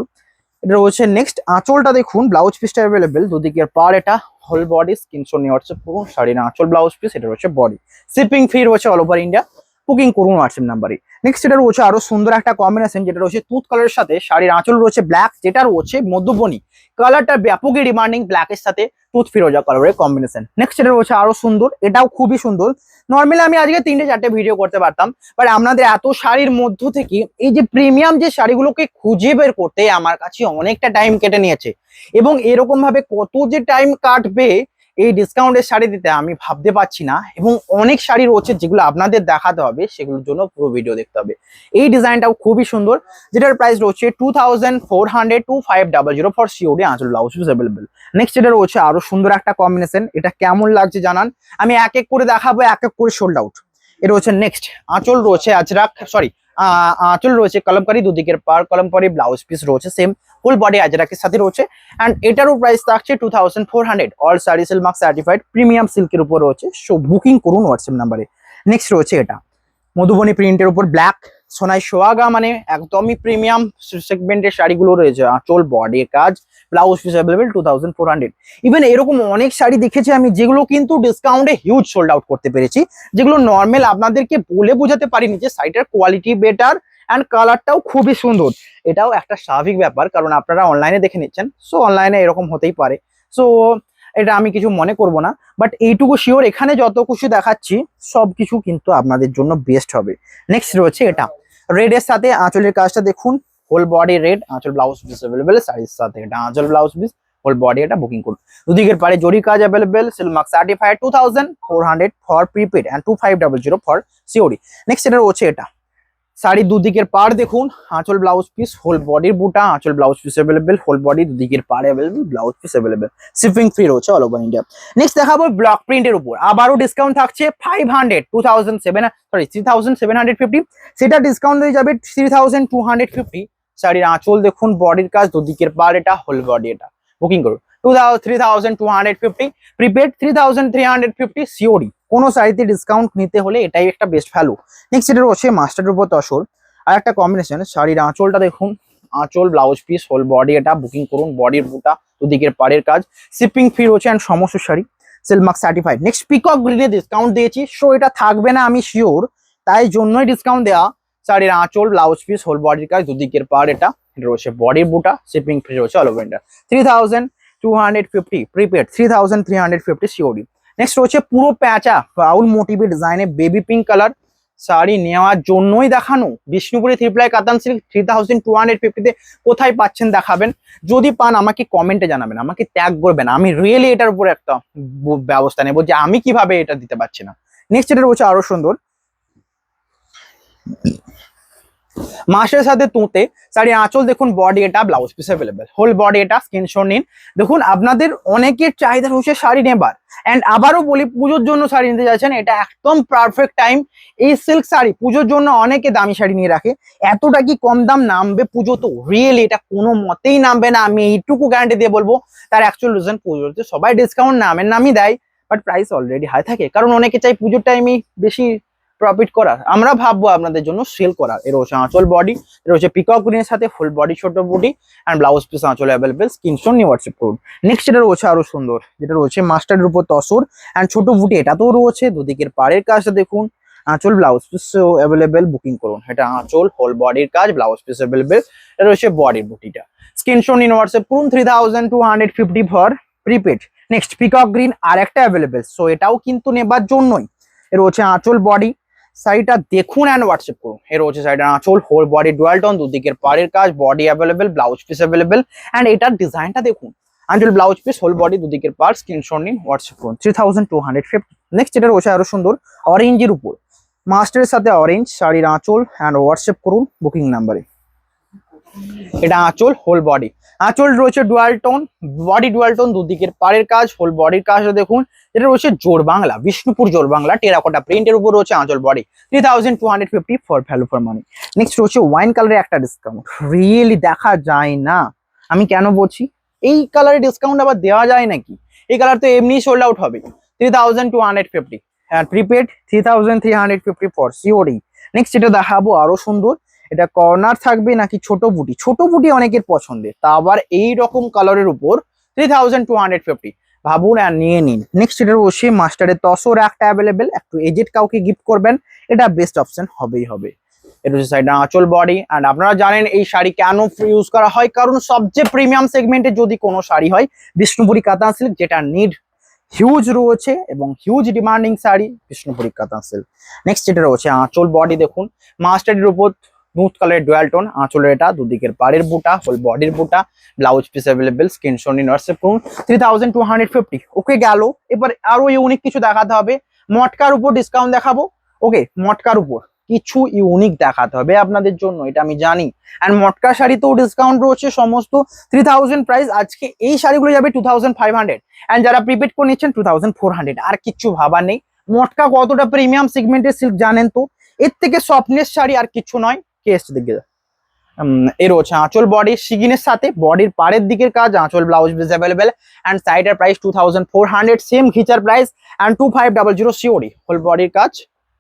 এটা রয়েছে নেক্সট আঁচলটা দেখুন, ব্লাউজ পিসটা অ্যাভেলেবেল, দুদিকের পার এটা, হোল বডি। স্ক্রিনশট নিয়ে হোয়াটসঅ্যাপ করুন, শাড়ির আঁচল ব্লাউজ পিস, এটা রয়েছে বডি, শিপিং ফ্রি রয়েছে অল ওভার ইন্ডিয়া। বুকিং করুন হোয়াটসঅ্যাপ নাম্বারে। নেক্সট এটা রয়েছে আরো সুন্দর একটা কম্বিনেশন, যেটা রয়েছে তুঁত কালারের সাথে শাড়ির আঁচল রয়েছে ব্ল্যাক, যেটা রয়েছে মধ্যবনী কালারটা ব্যাপকই ডিমান্ডিং, ব্ল্যাকের সাথে তুঁত ফিরোজা কালারের কম্বিনেশন। নেক্সট এটা রয়েছে আরো সুন্দর, এটাও খুবই সুন্দর। নর্মালি আমি আজকে 3-4টে ভিডিও করতে পারতাম, বাট আপনাদের এত শাড়ির মধ্য থেকে এই যে প্রিমিয়াম যে শাড়িগুলোকে খুঁজে বের করতে আমার কাছে অনেকটা টাইম কেটে নিয়েছে, এবং এরকম ভাবে কত যে টাইম কাটবে এই ডিসকাউন্টের শাড়ি দিতে আমি ভাবতে পারছি না। এবং অনেক শাড়ি রয়েছে যেগুলো আপনাদের দেখাতে হবে, সেগুলোর জন্য পুরো ভিডিও দেখতে হবে। এই ডিজাইনটাও খুবই সুন্দর, যেটার প্রাইস রয়েছে 2400 ফর সিওডি, আঁচল ব্লাউজ পিস অ্যাভেলেবেল। নেক্সট এটা রয়েছে আরো সুন্দর একটা কম্বিনেশন, এটা কেমন লাগছে জানান, আমি এক এক করে দেখাবো, এক এক করে সোল্ড আউট। এটা হচ্ছে নেক্সট আঁচল রয়েছে আজরাক, সরি আঁচল রয়েছে কলমকারি, দুদিকের পার কলমকারি, ব্লাউজ পিস রয়েছে সেম, ফুল বডি আজরাকের সাথে রয়েছে, এন্ড এটারও প্রাইস থাকছে 2400। All sari silk mark certified premium সিল্কের উপর রয়েছে। সো বুকিং করুন হোয়াটসঅ্যাপ নাম্বারে। নেক্সট রয়েছে এটা মধুবনী প্রিন্টের উপর ব্ল্যাক সোনাই সোহাগা, মানে একদমই প্রিমিয়াম সেগমেন্টের শাড়িগুলো রয়েছে, আঁচল বডির কাজ, ব্লাউজ পিস অ্যাভেলেবেল 2400। ইভেন এরকম অনেক শাড়ি দেখেছি আমি, যেগুলো কিন্তু ডিসকাউন্টে হিউজ সোল্ড আউট করতে পেরেছি, যেগুলো নর্মাল আপনাদেরকে বলে বোঝাতে পারিনি যে শাড়িটার কোয়ালিটি বেটার অ্যান্ড কালারটাও খুবই সুন্দর। এটাও একটা স্বাভাবিক ব্যাপার, কারণ আপনারা অনলাইনে দেখে নিচ্ছেন, সো অনলাইনে এরকম হতেই পারে, সো এটা আমি কিছু মনে করব না। বাট এইটুকু শিওর, এখানে যত কিছু দেখাচ্ছি সবকিছু কিন্তু আপনাদের জন্য বেস্ট হবে। নেক্সট রয়েছে এটা রেড এর সাথে আঁচলের কাজটা দেখুন, হোল বডি রেড, আঁচল ব্লাউজ পিস অ্যাভেলেবেল, শাড়ির সাথে এটা আঁচল ব্লাউজ পিস, হোল বডি এটা। বুকিং করুন, দুদিকের পারে জরি কাজ available, silk mark certified 2400 for prepaid and 2500 for COD. Next এটা রয়েছে এটা শাড়ির দুদিকের পাড় দেখুন, আঁচল ব্লাউজ পিস, হোল বডির বুটা, আঁচল blouse piece available, whole body দুদিকের পাড় available, blouse piece available, shipping free রয়েছে অল ওভার ইন্ডিয়া। নেক্সট দেখাবো ব্লক প্রিন্টের উপর, আবারও ডিসকাউন্ট থাকছে 500, 3750, সেটা ডিসকাউন্ট হয়ে যাবে 3250। শাড়ির আঁচল দেখুন, বডির কাজ, দুদিকের পাড়, এটা হোল বডি, এটা বুকিং করুন 3250, প্রিপেড 3350, সিওডি। কোনো শাড়িতে ডিসকাউন্ট নিতে হলে এটাই একটা বেস্ট ভ্যালু। নেক্সট এটা রয়েছে মাস্টার্ড উপর তসর, আর একটা কম্বিনেশন। শাড়ির আঁচলটা দেখুন, আঁচল ব্লাউজ পিস, হোল বডি, এটা বুকিং করুন, বডির বুটা, দুদিকের পাড়ের কাজ, শিপিং ফ্রি রয়েছে অ্যান্ড সমস্ত sari silk mark certified. Next peacock গ্রিনে ডিসকাউন্ট দিয়েছি, সো এটা থাকবে না আমি শিওর, তাই জন্যই ডিসকাউন্ট দেওয়া। শাড়ির আঁচল ব্লাউজ পিস, হোল বডির কাজ, দুদিকের পাড়, এটা রয়েছে বডির বুটা, শিপিং ফ্রি রয়েছে all over India 3250, prepaid 3350, COD. Next রয়েছে পুরো প্যাঁচা ফাউল মোটিভের ডিজাইনে বেবি পিঙ্ক কালার, শাড়ি নেওয়ার জন্যই দেখানো। বিষ্ণুপুরি থ্রিপ্লাই কাতান সিল্ক 3250 কোথায় পাচ্ছেন দেখাবেন, যদি পান আমাকে কমেন্টে জানাবেন, আমাকে ট্যাগ করবেন, আমি রিয়েলি এটার উপরে একটা ব্যবস্থা নেব যে আমি কিভাবে এটা দিতে পারছি না। নেক্সট এটা রয়েছে আরো সুন্দর মাসের সাথে তুঁতে শাড়ি, আঁচল দেখুন, বডি এটা, blouse piece available, whole body, এটা স্ক্রিনশট নিন। দেখুন আপনাদের অনেকের চাহিদা রয়েছে শাড়ি নেবার, এন্ড আবারও বলি পুজোর জন্য শাড়ি নিতে যাচ্ছেন, এটা একদম পারফেক্ট টাইম। এই সিল্ক শাড়ি পুজোর জন্য অনেকে দামি শাড়ি নিয়ে রাখে, এতটা কি কম দাম নামবে পুজো? তো রিয়েলি এটা কোনো মতেই নামবে না, আমি এইটুকু গ্যারান্টি দিয়ে বলবো। তার অ্যাকচুয়াল রিজন, পুজোতে সবাই ডিসকাউন্ট নামই দেয়, বাট প্রাইস অলরেডি হাই থাকে, কারণ অনেকে চাই পুজোর টাইমে বেশি প্রফিট করার, আমরা ভাববো আপনাদের জন্য সেল করার। এর হচ্ছে আঁচল বডি, এর হচ্ছে পিকক গ্রিনের সাথে ফুল বডি, ছোট বডি এন্ড ব্লাউজ পিস আঁচল অ্যাভেলেবেল, স্ক্রিনশট নিয়ে হোয়াটসঅ্যাপ করুন। নেক্সট এটা রয়েছে আরো সুন্দর, যেটা রয়েছে মাস্টার্ডের উপর তসর এন্ড ছোট বুটি, এটা তো রয়েছে, দুদিকের পাড়ের কাজটা দেখুন, আঁচল ব্লাউজ পিস অ্যাভেলেবেল, বুকিং করুন। এটা আঁচল, হোল বডির কাজ, ব্লাউজ পিস অ্যাভেলেবেল, এটা রয়েছে বডির বুটিটা, স্ক্রিনশট নিয়ে হোয়াটসঅ্যাপ করুন 3250 for prepaid. Next peacock green আর একটা অ্যাভেলেবেল, সো এটাও কিন্তু নেবার জন্যই। এর হচ্ছে আঁচল বডি, শাড়িটা দেখুন অ্যান্ড হোয়াটসঅ্যাপ করুন। এর হচ্ছে শাড়িটার আঁচল, হোল বডি ডুয়াল টোন, দুদিকের পাড়ের কাজ, body available, blouse piece available and এটার ডিজাইনটা দেখুন, আঁচল ব্লাউজ পিস, হোল বডি, দুদিকের পাড়, স্ক্রিনশট নিন, হোয়াটসঅ্যাপ করুন 3250। নেক্সট এটা রয়েছে আরো সুন্দর অরেঞ্জের উপর, মাস্টারের সাথে অরেঞ্জ, শাড়ির আঁচল অ্যান্ড হোয়াটসঅ্যাপ করুন বুকিং নাম্বারে। এটা আঁচল, হোল বডি, আঁচল রয়েছে dual tone, body dual tone, দুদিকের পাড়ের কাজ, হোল বডির কাজটা দেখুন। এটা রয়েছে জোর বাংলা, বিষ্ণুপুর জোর বাংলা টেরাকোটা প্রিন্টের উপর রয়েছে আঁচল body 3250 for value for money. Next রয়েছে ওয়াইন কালারের একটা ডিসকাউন্ট, রিয়েলি দেখা যায় না, আমি কেন বলছি, এই কালারের ডিসকাউন্ট আবার দেওয়া যায় নাকি? এই কালার তো এমনি সোল্ড আউট হবে 3250 আর প্রিপেড 3350 ফর সিওডি। নেক্সট এটা দেখাবো আরো সুন্দর, এটা কর্নার থাকবে নাকি ছোট বুটি, ছোট বুটি অনেকের পছন্দের, তা আবার এই রকম কালারের উপর 3250, ভাবুন আর নিয়ে নিন। নেক্সট এটা বসে মাস্টারের তসর একটা অ্যাভেলেবেল, একটু এজেড কাউকে গিফট করবেন, এটা বেস্ট অপশন হবেই হবে। এটা হচ্ছে সাইডটা আঁচল বডি, অ্যান্ড আপনারা জানেন এই শাড়ি কেন ইউজ করা হয়, কারণ সবচেয়ে প্রিমিয়াম সেগমেন্টে যদি কোনো শাড়ি হয় বিষ্ণুপুরি কাতান সিল্ক, যেটা নিড হিউজ রয়েছে এবং হিউজ ডিমান্ডিং শাড়ি বিষ্ণুপুরি কাতান সিল্ক। নেক্সট যেটা রয়েছে আঁচল বডি, দেখুন মাস্টার্ডের উপর নুট কালারের ডুয়াল টোন, আঁচলের এটা, দুদিকের পাড়ের বুটা, হোল বডির বুটা, ব্লাউজ পিস অ্যাভেলেবেল, স্ক্রিনশট নিন হোয়াটসঅ্যাপ করুন 3250। ওকে গেল, এবার আরো ইউনিক কিছু দেখাতে হবে, মটকার উপর ডিসকাউন্ট দেখাবো। ওকে, মটকার উপর কিছু ইউনিক দেখাতে হবে আপনাদের জন্য, এটা আমি জানি। অ্যান্ড মটকা শাড়িতেও ডিসকাউন্ট রয়েছে, সমস্ত 3000 প্রাইস, আজকে এই শাড়িগুলো যাবে 2500 অ্যান্ড যারা প্রিপেড করে নিচ্ছেন 2400। আর কিচ্ছু ভাবার নেই, মটকা কতটা প্রিমিয়াম সেগমেন্টের সিল্ক জানেন তো, এর থেকে সফটনেস শাড়ি আর কিছু নয়। কেস দিকে এর হচ্ছে আঁচল বডি সিগিনের সাথে, বডির পাড়ের দিকের কাজ, আঁচল ব্লাউজ পিস অ্যাভেলেবেল অ্যান্ড সাইডের প্রাইস 2400, সেম ঘিচার প্রাইস অ্যান্ড 2500 সিওডি, হোল বডির কাজ,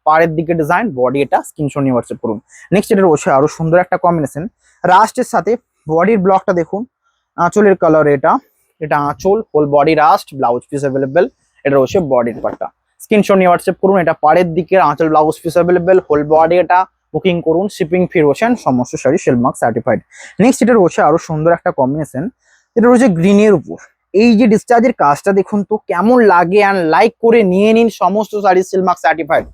পাড়ের দিকে ডিজাইন, বডি এটা, স্ক্রিনশট নিয়ে হোয়াটসঅ্যাপ করুন। নেক্সট এটা রয়েছে আরো সুন্দর একটা কম্বিনেশন, রাস্টের সাথে বডির ব্লকটা দেখুন, আঁচলের কালার এটা, এটা আঁচল, whole body rust, blouse piece available, এটা রয়েছে বডির পার্টটা, স্ক্রিনশট নিয়ে হোয়াটসঅ্যাপ করুন। এটা পাড়ের দিকে আঁচল blouse piece available, whole body এটা, বুকিং করুন, শিপিং ফ্রি রয়েছে সমস্ত শাড়ি সিলমার্ক সার্টিফাইড। নেক্সট এটা রয়েছে আরো সুন্দর একটা কম্বিনেশন, এটা রয়েছে গ্রিনের উপর, এই যে ডিসচার্জের কাজটা দেখুন তো কেমন লাগে, অ্যান্ড লাইক করে নিয়ে নিন, সমস্ত শাড়ি সিলমার্ক সার্টিফাইড।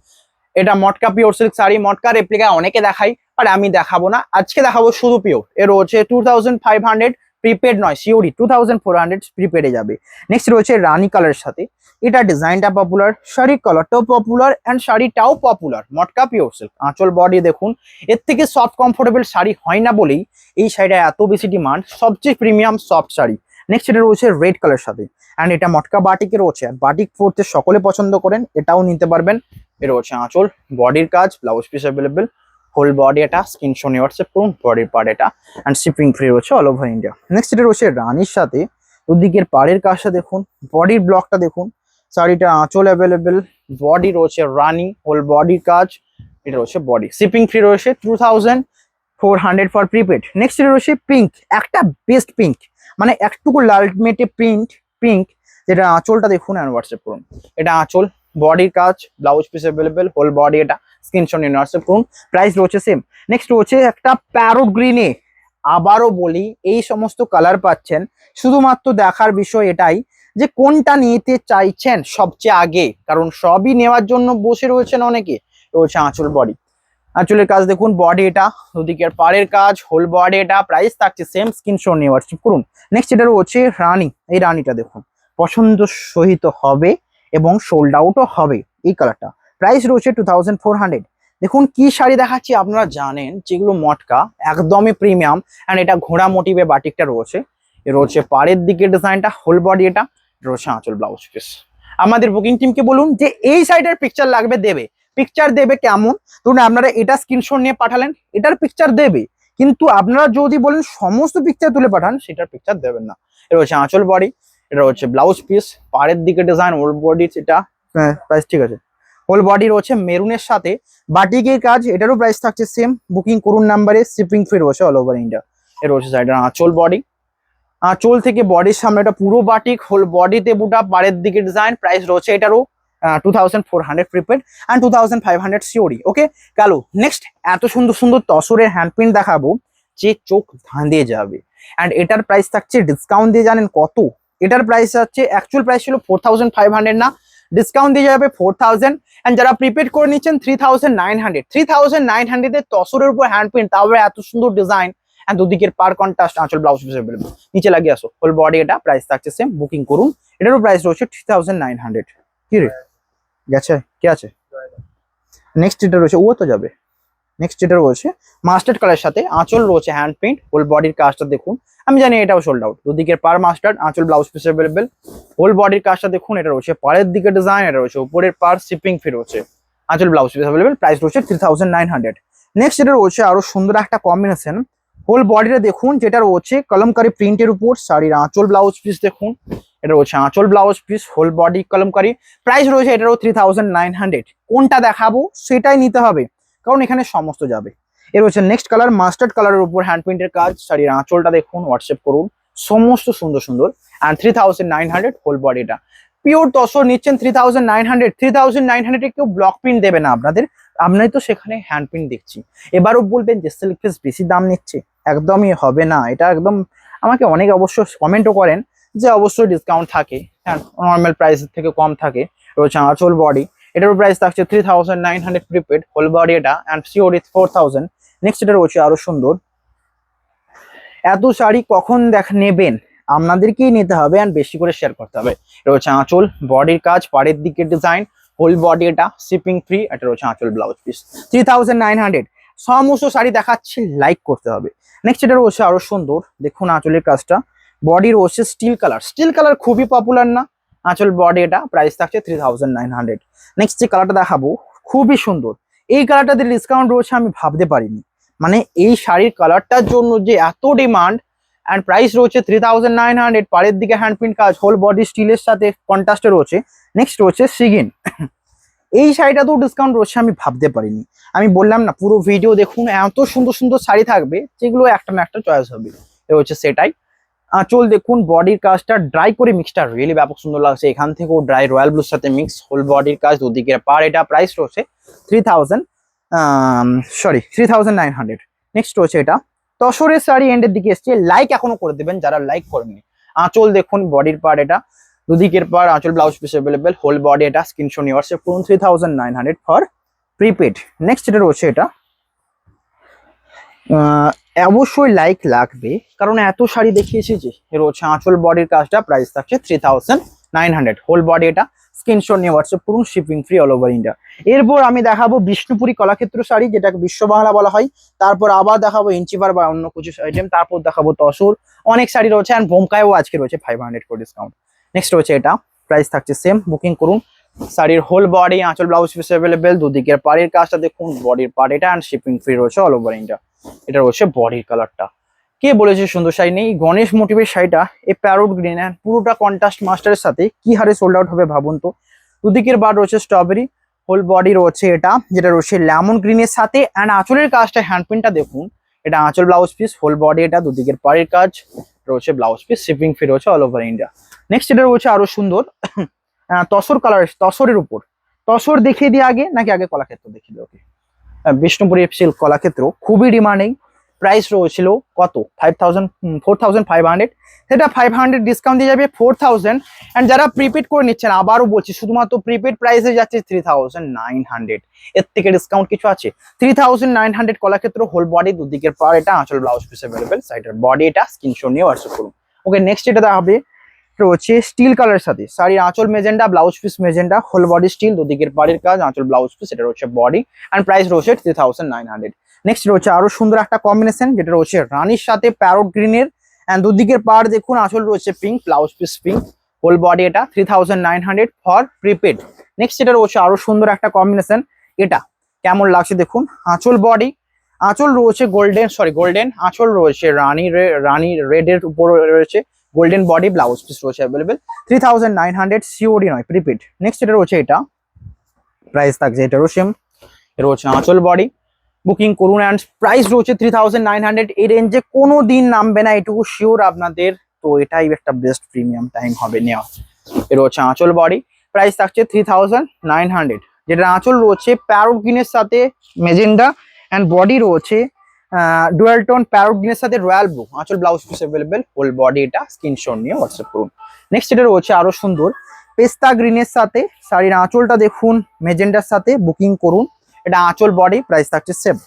এটা মটকা পিওর সিল্ক শাড়ি, মটকা রেপ্লিকা অনেকে দেখাই, আর আমি দেখাবো না, আজকে দেখাবো শুধু পিওর। এর হচ্ছে 2500, প্রিপেড নয়, সিওরি 2400 প্রিপেডে যাবে। নেক্সট রয়েছে রানী কালারের সাথে, এটা ডিজাইনটা পপুলার, শাড়ির কালারটাও পপুলার অ্যান্ড শাড়িটাও পপুলার, মটকা পিওর সিল্ক। আঁচল বডি দেখুন, এর থেকে সফট কমফোর্টেবল শাড়ি হয় না বলেই এই শাড়িটা এত বেশি ডিমান্ড, সবচেয়ে প্রিমিয়াম সফট শাড়ি। নেক্সট এটা রয়েছে রেড কালার সাথে, অ্যান্ড এটা মটকা বাটিকে রয়েছে, আর বাটিক পরতে সকলে পছন্দ করেন, এটাও নিতে পারবেন। এটা হচ্ছে আঁচল, বডির কাজ, blouse piece available, whole body এটা স্ক্রিনশট নিয়ে হোয়াটসঅ্যাপ করুন, বডির পার্ট এটা, অ্যান্ড শিপিং ফ্রি রয়েছে অল ওভার ইন্ডিয়া। নেক্সট এটা রয়েছে রানীর সাথে, দুদিকের পাড়ের কাজটা দেখুন, বডির ব্লকটা দেখুন, শাড়িটা আঁচল অ্যাভেলেবেল, বডি রয়েছে রানী, হোল বডির কাজ, এটা রয়েছে বডি, শিপিং ফ্রি রয়েছে 2400 ফর প্রিপেড। নেক্সট এটা রয়েছে পিঙ্ক, একটা বেস্ট পিঙ্ক, মানে একটুকু লালমেটে পিঙ্ক, যেটা আঁচলটা দেখুন অ্যান্ড হোয়াটসঅ্যাপ করুন। এটা আঁচল, বডির কাজ, blouse piece available, whole body এটা স্ক্রিনশট নিয়ে হোয়াটসঅ্যাপ করুন, প্রাইস রয়েছে সেম। নেক্সট রয়েছে একটা প্যারোট গ্রিনে, আবারও বলি এই সমস্ত কালার পাচ্ছেন, শুধুমাত্র দেখার বিষয় এটাই যে কোনটা নিতে চাইছেন সবচেয়ে আগে, কারণ সবই নেওয়ার জন্য বসে রয়েছেন অনেকে। রয়েছে আঁচল বডি, আঁচলের কাজ দেখুন, বডি এটা, দুদিকের পাড়ের কাজ, হোল বডি এটা, প্রাইস থাকছে সেম, স্ক্রিনশট নিয়ে হোয়াটসঅ্যাপ করুন। নেক্সট এটা রয়েছে রানী, এই রানীটা দেখুন, পছন্দ সহিত হবে এবং সোল্ড আউটও হবে এই কালারটা, প্রাইস রয়েছে 2400। দেখুন কি শাড়ি দেখাচ্ছি, আপনারা জানেন যেগুলো মটকা একদমই প্রিমিয়াম, অ্যান্ড এটা ঘোড়া মোটিভে বাটিকটা রয়েছে, এ রয়েছে পাড়ের দিকে ডিজাইনটা, হোল বডি এটা, রয়েছে আঁচল ব্লাউজ পিস। আমাদের বুকিং টিমকে বলুন যে এই সাইডের পিকচার লাগবে, দেবে, পিকচার দেবে কেমন, ধরুন আপনারা এটা স্ক্রিনশট নিয়ে পাঠালেন, এটার পিকচার দেবে, কিন্তু আপনারা যদি বলেন সমস্ত পিকচার তুলে পাঠান, সেটার পিকচার দেবেন না। এটা হচ্ছে আঁচল বডি, এটা হচ্ছে ব্লাউজ পিস, পাড়ের দিকে ডিজাইন, হোল বডি এটা, প্রাইস ঠিক আছে, হোল বডি রয়েছে মেরুনের সাথে বাটিকের কাজ, এটারও প্রাইস থাকছে সেম, বুকিং করুন নাম্বারে, শিপিং ফ্রি রয়েছে অল ওভার ইন্ডিয়া। এটা হচ্ছে সাইডের আঁচল বডি, আঁচল থেকে বডির সামনে এটা পুরো বাটিক, হোল বডিতে বুটা, পাড়ের দিকে ডিজাইন, প্রাইস রয়েছে এটারও 2400 প্রিপেড অ্যান্ড 2500 সিওরি। ওকে গেল। নেক্সট এত সুন্দর সুন্দর তসরের হ্যান্ড প্রিন্ট দেখাবো যে চোখ ধাঁধিয়ে যাবে, অ্যান্ড এটার প্রাইস থাকছে ডিসকাউন্ট দিয়ে জানেন কত, এটার প্রাইস হচ্ছে, অ্যাকচুয়াল প্রাইস ছিল 4500 না, ডিসকাউন্ট দিয়ে যাবে 4000, অ্যান্ড যারা প্রিপেড করে নিচ্ছেন 3900। 3900 এর তসরের উপর হ্যান্ড প্রিন্ট, তারপরে এত সুন্দর ডিজাইন, অ্যান্ড দুদিকের পার কন্ট্রাস্ট, আঁচল ব্লাউজ পিস अवेलेबल। নিচে লাগিয়ে আসো, হোল বডি এটা, প্রাইস থাকছে সেম, বুকিং করুন, এটারও প্রাইস রয়েছে 3900। কি রে গেছে, কে আছে নেক্সট? এটা রয়েছে, ও তো যাবে। নেক্সট এটা রয়েছে মাস্টার্ড কালারের সাথে, আঁচল রয়েছে হ্যান্ড প্রিন্ট, হোল বডির কাজটা দেখুন, আমি জানি এটাও সোল্ড আউট, দুদিকের পার মাস্টার্ড, আঁচল ব্লাউজ পিস अवेलेबल, হোল বডির কাজটা দেখুন, এটা রয়েছে পাড়ের দিকে ডিজাইন, এটা রয়েছে উপরের পার, শিপিং ফ্রি রয়েছে, আঁচল ব্লাউজ পিস अवेलेबल, প্রাইস রয়েছে 3900। নেক্সট এটা রয়েছে আরো সুন্দর একটা কম্বিনেশন, হোল বডিটা দেখুন, যেটা রয়েছে কলমকারি প্রিন্টের উপর, শাড়ির আঁচল ব্লাউজ পিস দেখুন, এটা রয়েছে আঁচল blouse piece, whole body kalamkari, price রয়েছে এটারও 3900। কোনটা দেখাবো সেটাই নিতে হবে, কারণ এখানে সমস্ত যাবে। এর হচ্ছে নেক্সট কালার, মাস্টার্ড কালারের উপর হ্যান্ড প্রিন্টের কাজ, শাড়ির আঁচলটা দেখুন, হোয়াটসঅ্যাপ করুন, সমস্ত সুন্দর সুন্দর, অ্যান্ড 3900 হোল বডিটা। পিওর তসর নিচ্ছেন 3900, 3900 কেউ ব্লক প্রিন্ট দেবে না আপনাদের, আপনারাই তো সেখানে হ্যান্ড প্রিন্ট দেখছি। এবারও বলবেন যে সিল্ক পিস বেশি দাম নিচ্ছে, একদমই হবে না এটা, একদম আমাকে অনেকে অবশ্য কমেন্টও করেন যে অবশ্যই ডিসকাউন্ট থাকে, হ্যাঁ নর্মাল প্রাইসের থেকে কম থাকে। রয়েছে আঁচল বডি, এটার প্রাইস থাকছে 3900 প্রিপেড, হোল বডি এটা, অ্যান্ড সিওরি 4000। নেক্সট এটা রয়েছে আরো সুন্দর, এত শাড়ি কখন নেবেন, আপনাদেরকেই নিতে হবে অ্যান্ড বেশি করে শেয়ার করতে হবে। এটা হচ্ছে আঁচল, বডির কাজ, পাড়ের দিকে ডিজাইন, হোল বডি এটা, শিপিং ফ্রি, এটা রয়েছে আঁচল ব্লাউজ পিস, 3900। সমস্ত শাড়ি দেখাচ্ছি, লাইক করতে হবে। নেক্সট এটা রয়েছে আরো সুন্দর, দেখুন আঁচলের কাজটা, বডি রয়েছে স্টিল কালার, স্টিল কালার খুবই পপুলার না, আঁচল বডি এটা, প্রাইস থাকছে 3900। নেক্সট যে কালারটা দেখাবো খুবই সুন্দর, এই কালারটাতে ডিসকাউন্ট রয়েছে আমি ভাবতে পারিনি, মানে এই শাড়ির কালারটার জন্য যে এত ডিমান্ড, অ্যান্ড প্রাইস রয়েছে 3900, পাড়ের দিকে হ্যান্ড প্রিন্ট কাজ, হোল বডি স্টিলের সাথে কন্ট্রাস্টে রয়েছে। নেক্সট রয়েছে সিগিন, এই শাড়িটাতেও ডিসকাউন্ট রয়েছে আমি ভাবতে পারিনি। আমি বললাম না পুরো ভিডিও দেখুন, এত সুন্দর সুন্দর শাড়ি থাকবে যেগুলো একটা না একটা চয়েস হবে। এ হচ্ছে সেটাই, আঁচল দেখুন, বডির কাজটা ড্রাই করে মিক্সটা রিয়েলি ব্যাপক সুন্দর লাগছে, এখান থেকেও ড্রাই রয়্যাল ব্লুর সাথে মিক্স, হোল বডির কাজ, দুদিকের পার এটা, প্রাইস রয়েছে 3900। নেক্সট রয়েছে এটা তসরের শাড়ি, এন্ডের দিকে এসছে, লাইক এখনো করে দেবেন যারা লাইক করেননি। আঁচল দেখুন, বডির পার এটা, দুদিকের পার, আঁচল blouse piece available, whole body এটা, স্ক্রিনশট নিয়ে হোয়াটসঅ্যাপ করুন, 3900 ফর প্রিপেড। নেক্সট এটা রয়েছে এটা অবশ্যই লাইক লাগবে, কারণ এত শাড়ি দেখিয়েছি যে। এর হচ্ছে আঁচল বডির কাজটা, প্রাইস থাকছে 3900। হোল বডি এটা, স্ক্রিনশট নিয়ে হোয়াটসঅ্যাপ করুন, shipping free all over India. এরপর আমি দেখাবো বিষ্ণুপুরি কলাক্ষেত্র শাড়ি, যেটাকে বিশ্ববাংলা বলা হয়। তারপর আবার দেখাবো ইঞ্চিবার বা অন্য কিছু আইটেম। তারপর দেখাবো তসর, অনেক শাড়ি রয়েছে। অ্যান্ড বোমকায়ও আজকে রয়েছে 500 করে ডিসকাউন্ট। নেক্সট রয়েছে এটা, প্রাইস থাকছে সেম, বুকিং করুন। শাড়ির হোল বডি, আঁচল ব্লাউজ পিস অ্যাভেলেবেল, দুদিকের পাড়ের কাজটা দেখুন, বডির পার্ট এটা, অ্যান্ড শিপিং ফ্রি রয়েছে অল ওভার ইন্ডিয়া। এটা রয়েছে বডির কালারটা। কে বলেছে সুন্দর শাড়ি নেই? গণেশ মোটিভের শাড়িটা এই প্যারোট গ্রিন, অ্যান্ড পুরোটা কন্ট্রাস্ট মাস্টারের সাথে কি হারে সোল্ড আউট হবে ভাবুন তো। দুদিকের বার রয়েছে স্ট্রবেরি, হোল বডি রয়েছে এটা, যেটা রয়েছে লেমন গ্রিনের সাথে। অ্যান্ড আঁচলের কাজটা, হ্যান্ডপ্রিন্টটা দেখুন, এটা আঁচল ব্লাউজ পিস, হোল বডি এটা, দুদিকের পাড়ের কাজ রয়েছে, ব্লাউজ পিস, শিপিং ফ্রি রয়েছে অল ওভার ইন্ডিয়া। নেক্সট এটা রয়েছে আরো সুন্দর তসর কালার, তসরের উপর। তসর দেখিয়ে দিয়ে আগে, নাকি আগে কলাক্ষেত্র দেখিয়ে দিই? ওকে, বিষ্ণুপুরি সিল্ক কলাক্ষেত্র খুবই ডিমান্ডিং। প্রাইস রয়েছিল কত? 4500, সেটা 500 ডিসকাউন্ট দিয়ে যাবে 4000। অ্যান্ড যারা প্রিপেড করে নিচ্ছেন, আবারও বলছি, শুধুমাত্র প্রিপেড প্রাইসে যাচ্ছে 3900। এর থেকে ডিসকাউন্ট কিছু আছে? 3900 কলাক্ষেত্র, হোল বডি, দুদিকের পার এটা, আঁচল ব্লাউজ পিস অ্যাভেলেবেল, সাইডের বডি এটা, স্ক্রিনশট নিয়ে হোয়াটসঅ্যাপ করুন। ওকে, নেক্সট এটা দেখাবে রয়েছে স্টিল কালারের সাথে শাড়ির আঁচল magenta, blouse piece magenta, whole body steel, দুদিকের পাড়ের কাজ, আঁচল ব্লাউজ পিস, এটা রয়েছে বডি। অ্যান্ড প্রাইস রয়েছে 3900। নেক্সট রয়েছে আরো সুন্দর একটা কম্বিনেশন, যেটা রয়েছে রানীর সাথে প্যারোট গ্রিনের, অ্যান্ড দুদিকের পাড় দেখুন, আঁচল রয়েছে pink, blouse piece pink, whole body এটা, 3900 ফর প্রিপেড। নেক্সট এটা রয়েছে আরো সুন্দর একটা কম্বিনেশন, এটা কেমন লাগছে দেখুন। আঁচল বডি, আঁচল রয়েছে গোল্ডেন, আঁচল রয়েছে রানী রেডের উপর রয়েছে, গোল্ডেন বডি, ব্লাউজ পিস রয়েছে অ্যাভেলেবেল, 3900 সিওডি নয়, প্রিপেড। নেক্সট এটা রয়েছে এটা, প্রাইস থাকছে এটারও সেম। এটা হচ্ছে আঁচল বডি, বুকিং করুন। অ্যান্ড প্রাইস রয়েছে 3900। এই রেঞ্জে কোনো দিন নামবে না, এটুকু শিওর আপনাদের। তো এটাই একটা বেস্ট প্রিমিয়াম টাইম হবে নেওয়া। এটা হচ্ছে আঁচল বডি, প্রাইস থাকছে 3900, যেটা আঁচল রয়েছে প্যারোট গ্রিনের সাথে মেজেন্ডা, অ্যান্ড বডি রয়েছে ডুয়াল টোন প্যারোট গ্রিনের সাথে রয়্যাল ব্লু, আঁচল blouse piece available, whole body এটা, স্ক্রিনশট নিয়ে হোয়াটসঅ্যাপ করুন। নেক্সট এটা রয়েছে আরো সুন্দর পেস্তা গ্রিনের সাথে, শাড়ির আঁচলটা দেখুন মেজেন্ডার সাথে, বুকিং করুন। এটা আঁচল বডি, প্রাইস থাকছে সেম,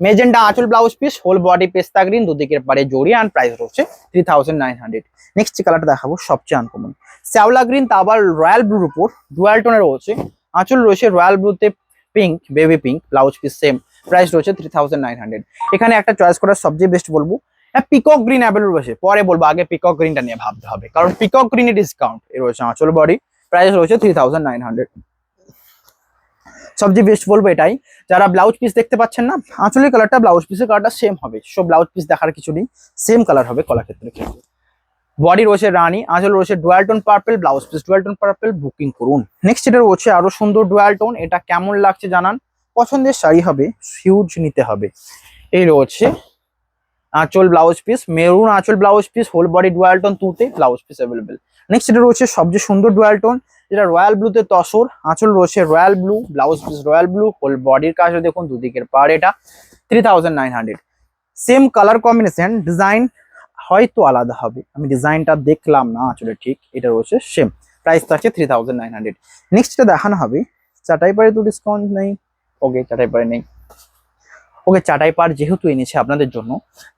মেজেন্ডা আঁচল ব্লাউজ পিস, হোল বডি পেস্তা গ্রিন, দুদিকের পারে জড়ি, অ্যান্ড প্রাইস রয়েছে 3900। নেক্সট যে কালারটা দেখাবো সবচেয়ে আনকমন, শ্যাওলা গ্রিন, তা আবার রয়্যাল ব্লুর উপর, ডুয়াল টোনের রয়েছে, আঁচল রয়েছে রয়্যাল ব্লুতে pink, baby pink, blouse piece same, price রয়েছে 3900। এখানে একটা চয়েস করার সবচেয়ে বেস্ট বলবো পিকক গ্রিন অ্যাভেলেবল রয়েছে, পরে বলবো, আগে পিকক গ্রিনটা নিয়ে ভাবতে হবে, কারণ পিকক গ্রিনে ডিসকাউন্ট। এ রয়েছে আঁচল বডি, প্রাইস রয়েছে 3900। সবচেয়ে বেস্ট বলবো এটাই, যারা ব্লাউজ পিস দেখতে পাচ্ছেন না, আঁচলের কালারটা ব্লাউজ পিসের কালারটা সেম হবে, সব ব্লাউজ পিস দেখার কিছু নেই, সেম কালার হবে কলাক্ষেত্রের ক্ষেত্রে। বডি রয়েছে রানী, আঁচল রয়েছে dual tone purple, blouse piece dual tone purple, booking করুন। নেক্সট এটা রয়েছে আরো সুন্দর ডুয়াল টোন, এটা কেমন লাগছে জানান, পছন্দের শাড়ি হবে, হিউজ নিতে হবে। এই রয়েছে আঁচল ব্লাউজ পিস, মেরুন আঁচল blouse piece, whole body dual tone তুতে, ব্লাউজ পিস অ্যাভেলেবেল। নেক্সট এটা রয়েছে সবচেয়ে সুন্দর ডুয়াল টোন, যেটা রয়্যাল ব্লুতে তসর, আঁচল রয়েছে royal blue, blouse piece royal blue, whole বডির কাজ দেখুন, দুদিকের পাড় এটা, 3900। সেম কালার কম্বিনেশন, ডিজাইন হয়তো আলাদা হবে, আমি ডিজাইনটা দেখলাম না আসলে ঠিক। এটা রয়েছে সেম, প্রাইস থাকছে 3900। নেক্সট এটা দেখানো হবে চাটাই পাড়ে, তো ডিসকাউন্ট নেই। ওকে, চাটাই পাড়ে নেই। ওকে, চাটাই পাড় যেহেতু এনেছে আপনাদের জন্য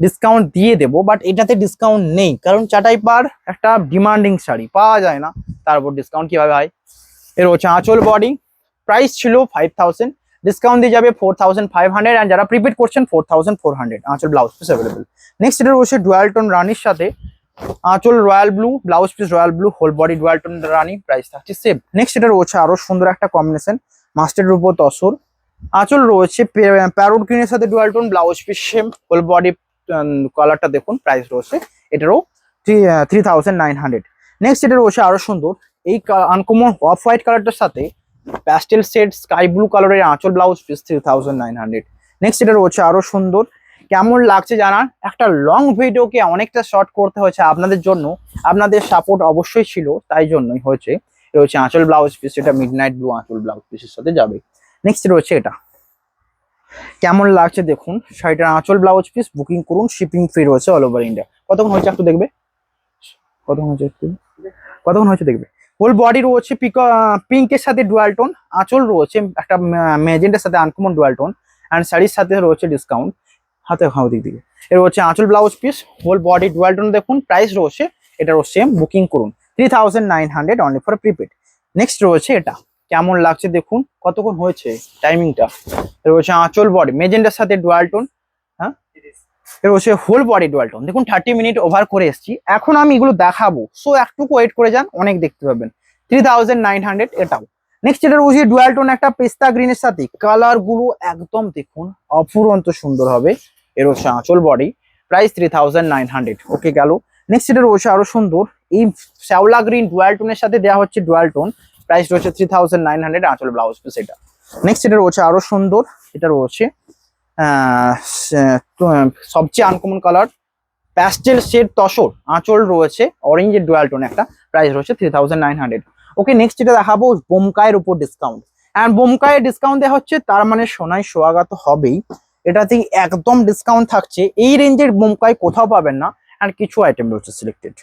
ডিসকাউন্ট দিয়ে দেবো, বাট এটাতে ডিসকাউন্ট নেই, কারণ চাটাই পাড় একটা ডিমান্ডিং শাড়ি, পাওয়া যায় না, তার উপর ডিসকাউন্ট কিভাবে হয়। এর হচ্ছে আঁচল বডি, প্রাইস ছিল 5000, ডিসকাউন্ট দিয়ে যাবে 4500। অ্যান্ড যারা প্রিপেড করছেন 4400, আঁচল ব্লাউজ পিস অ্যাভেলেবেল। নেক্সট এটা রয়েছে ডুয়াল টোন রানির সাথে, আঁচল royal blue, blouse piece royal blue, whole body dual tone রানি, প্রাইস থাকছে সেম। নেক্সট এটা রয়েছে আরো সুন্দর একটা কম্বিনেশন, মাস্টার্ডের উপর তসর, আঁচল রয়েছে প্যারোট গ্রিনের সাথে dual tone, blouse piece same, whole body কালারটা দেখুন, প্রাইস রয়েছে এটারও 3900। নেক্সট এটা রয়েছে আরো সুন্দর এই আনকমন অফ হোয়াইট কালারটার সাথে প্যাস্টেল শেড স্কাই ব্লু কালারের আঁচল ব্লাউজ পিস, 3900। নেক্সট এটা রয়েছে আরো সুন্দর, কেমন লাগছে জানান। একটা লং ভিডিওকে অনেকটা শর্ট করতে হয়েছে আপনাদের জন্য, আপনাদের সাপোর্ট অবশ্যই ছিল, তাই জন্যই হয়েছে। এটা হচ্ছে আঁচল ব্লাউজ পিস, এটা মিডনাইট ব্লু আঁচল ব্লাউজ পিসের সাথে যাবে। নেক্সট রয়েছে এটা, কেমন লাগছে দেখুন, শাড়িটার আঁচল ব্লাউজ পিস, বুকিং করুন, শিপিং ফ্রি রয়েছে অল ওভার ইন্ডিয়া। কতক্ষণ হয়েছে একটু দেখবে, কতক্ষণ হয়েছে দেখবে। হোল বডি রয়েছে পিঙ্কের সাথে ডুয়াল টোন, আঁচল রয়েছে একটা মেজেন্টের সাথে আনকমন ডুয়াল টোন, অ্যান্ড শাড়ির সাথে রয়েছে ডিসকাউন্ট হাতে খাও দিক দিকে। এর হচ্ছে আঁচল blouse piece, whole body dual tone দেখুন, প্রাইস রয়েছে এটারও সেম, বুকিং করুন 3900 অনলি ফর প্রিপেড। নেক্সট রয়েছে এটা, কেমন লাগছে দেখুন, কতক্ষণ হয়েছে টাইমিংটা। এর হচ্ছে আঁচল বডি মেজেন্টার সাথে ডুয়াল টোন, হ্যাঁ এর হচ্ছে হোল বডি ডুয়াল টোন দেখুন, 30 মিনিট ওভার করে এসেছি, এখন আমি এগুলো দেখাবো, সো একটুকু ওয়েট করে যান, অনেক দেখতে পাবেন। 3900 এটাও। নেক্সট এটা রয়েছে ডুয়াল টোন একটা পেস্তা গ্রিনের সাথে, কালার গুলো একদম দেখুন অফুরন্ত সুন্দর হবে। এর হচ্ছে আঁচল বডি, প্রাইস 3900। ওকে গেল। নেক্সট এটা রয়েছে আরো সুন্দর, এই শ্যাওলা গ্রিন ডুয়াল টোনের সাথে দেওয়া হচ্ছে ডুয়াল টোন, প্রাইস রয়েছে 3900, আঁচল ব্লাউজ পিস এটা। নেক্সট এটা রয়েছে আরো সুন্দর, এটা রয়েছে সবচেয়ে uncommon colour pastel shade tussar, আঁচল রয়েছে অরেঞ্জের ডুয়াল টোন একটা, প্রাইস রয়েছে 3900। ওকে নেক্সট যেটা দেখাবো বোমকাইয়ের উপর ডিসকাউন্ট, অ্যান্ড বোমকাইয়ের ডিসকাউন্ট দেওয়া হচ্ছে, তার মানে সোনায় সোহাগা তো হবেই, এটাতেই একদম ডিসকাউন্ট থাকছে। এই রেঞ্জের বোমকাই কোথাও পাবেন না, অ্যান্ড কিছু আইটেম রয়েছে সিলেক্টেড।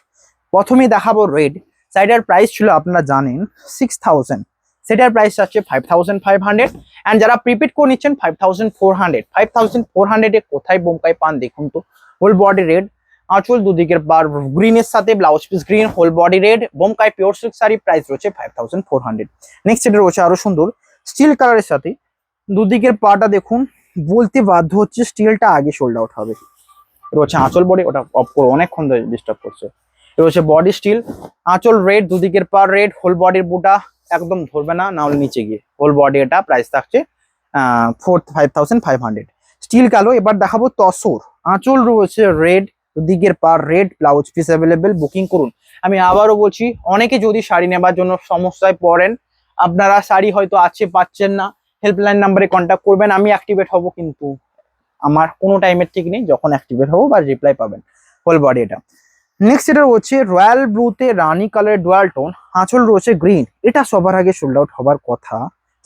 প্রথমেই দেখাবো রেড, সাইডের প্রাইস ছিল আপনারা জানেন 6000, সেটার প্রাইস আছে 5500, অ্যান্ড যারা প্রিপেড করে নিচ্ছেন 5400। 5400 কোথায় বোমকাই পান দেখুন তো, হোল বডি রেড, আঁচল দুদিকের বার গ্রিনের সাথে blouse piece green, whole body red, Bomkai pure silk sari, price রয়েছে 5400। নেক্সট এটা রয়েছে আরো সুন্দর স্টিল কালারের সাথে, দুদিকের পাটা দেখুন, বলতে বাধ্য হচ্ছে স্টিলটা আগে সোল্ড আউট হবে। রয়েছে আঁচল বডি, ওটা অফ করে অনেকক্ষণ ধরে ডিস্টার্ব করছে। রয়েছে বডি স্টিল, আঁচল রেড, দুদিকের পার রেড, হোল বডির বুটা একদম ধরবে না, না হলে নিচে গিয়ে, হোল বডি এটা প্রাইস থাকছে 5500। স্টিল কালো। এবার দেখাবো তসর, আঁচল রয়েছে রেড, দুদিকের পার red, blouse piece available, booking করুন। আমি আবারও বলছি, অনেকে যদি শাড়ি নেবার জন্য সমস্যায় পড়েন, আপনারা শাড়ি হয়তো আছে পাচ্ছেন না, হেল্পলাইন নাম্বারে কন্ট্যাক্ট করবেন, আমি অ্যাক্টিভেট হব, কিন্তু আমার কোনো টাইমের ঠিক নেই যখন অ্যাক্টিভেট হবো বা রিপ্লাই পাবেন। হোল বডি এটা। নেক্সট এটা রয়েছে রয়্যাল ব্লুতে রানী কালার ডুয়াল টোন, আঁচল রয়েছে গ্রিন, এটা সবার আগে সোল্ড আউট হবার কথা,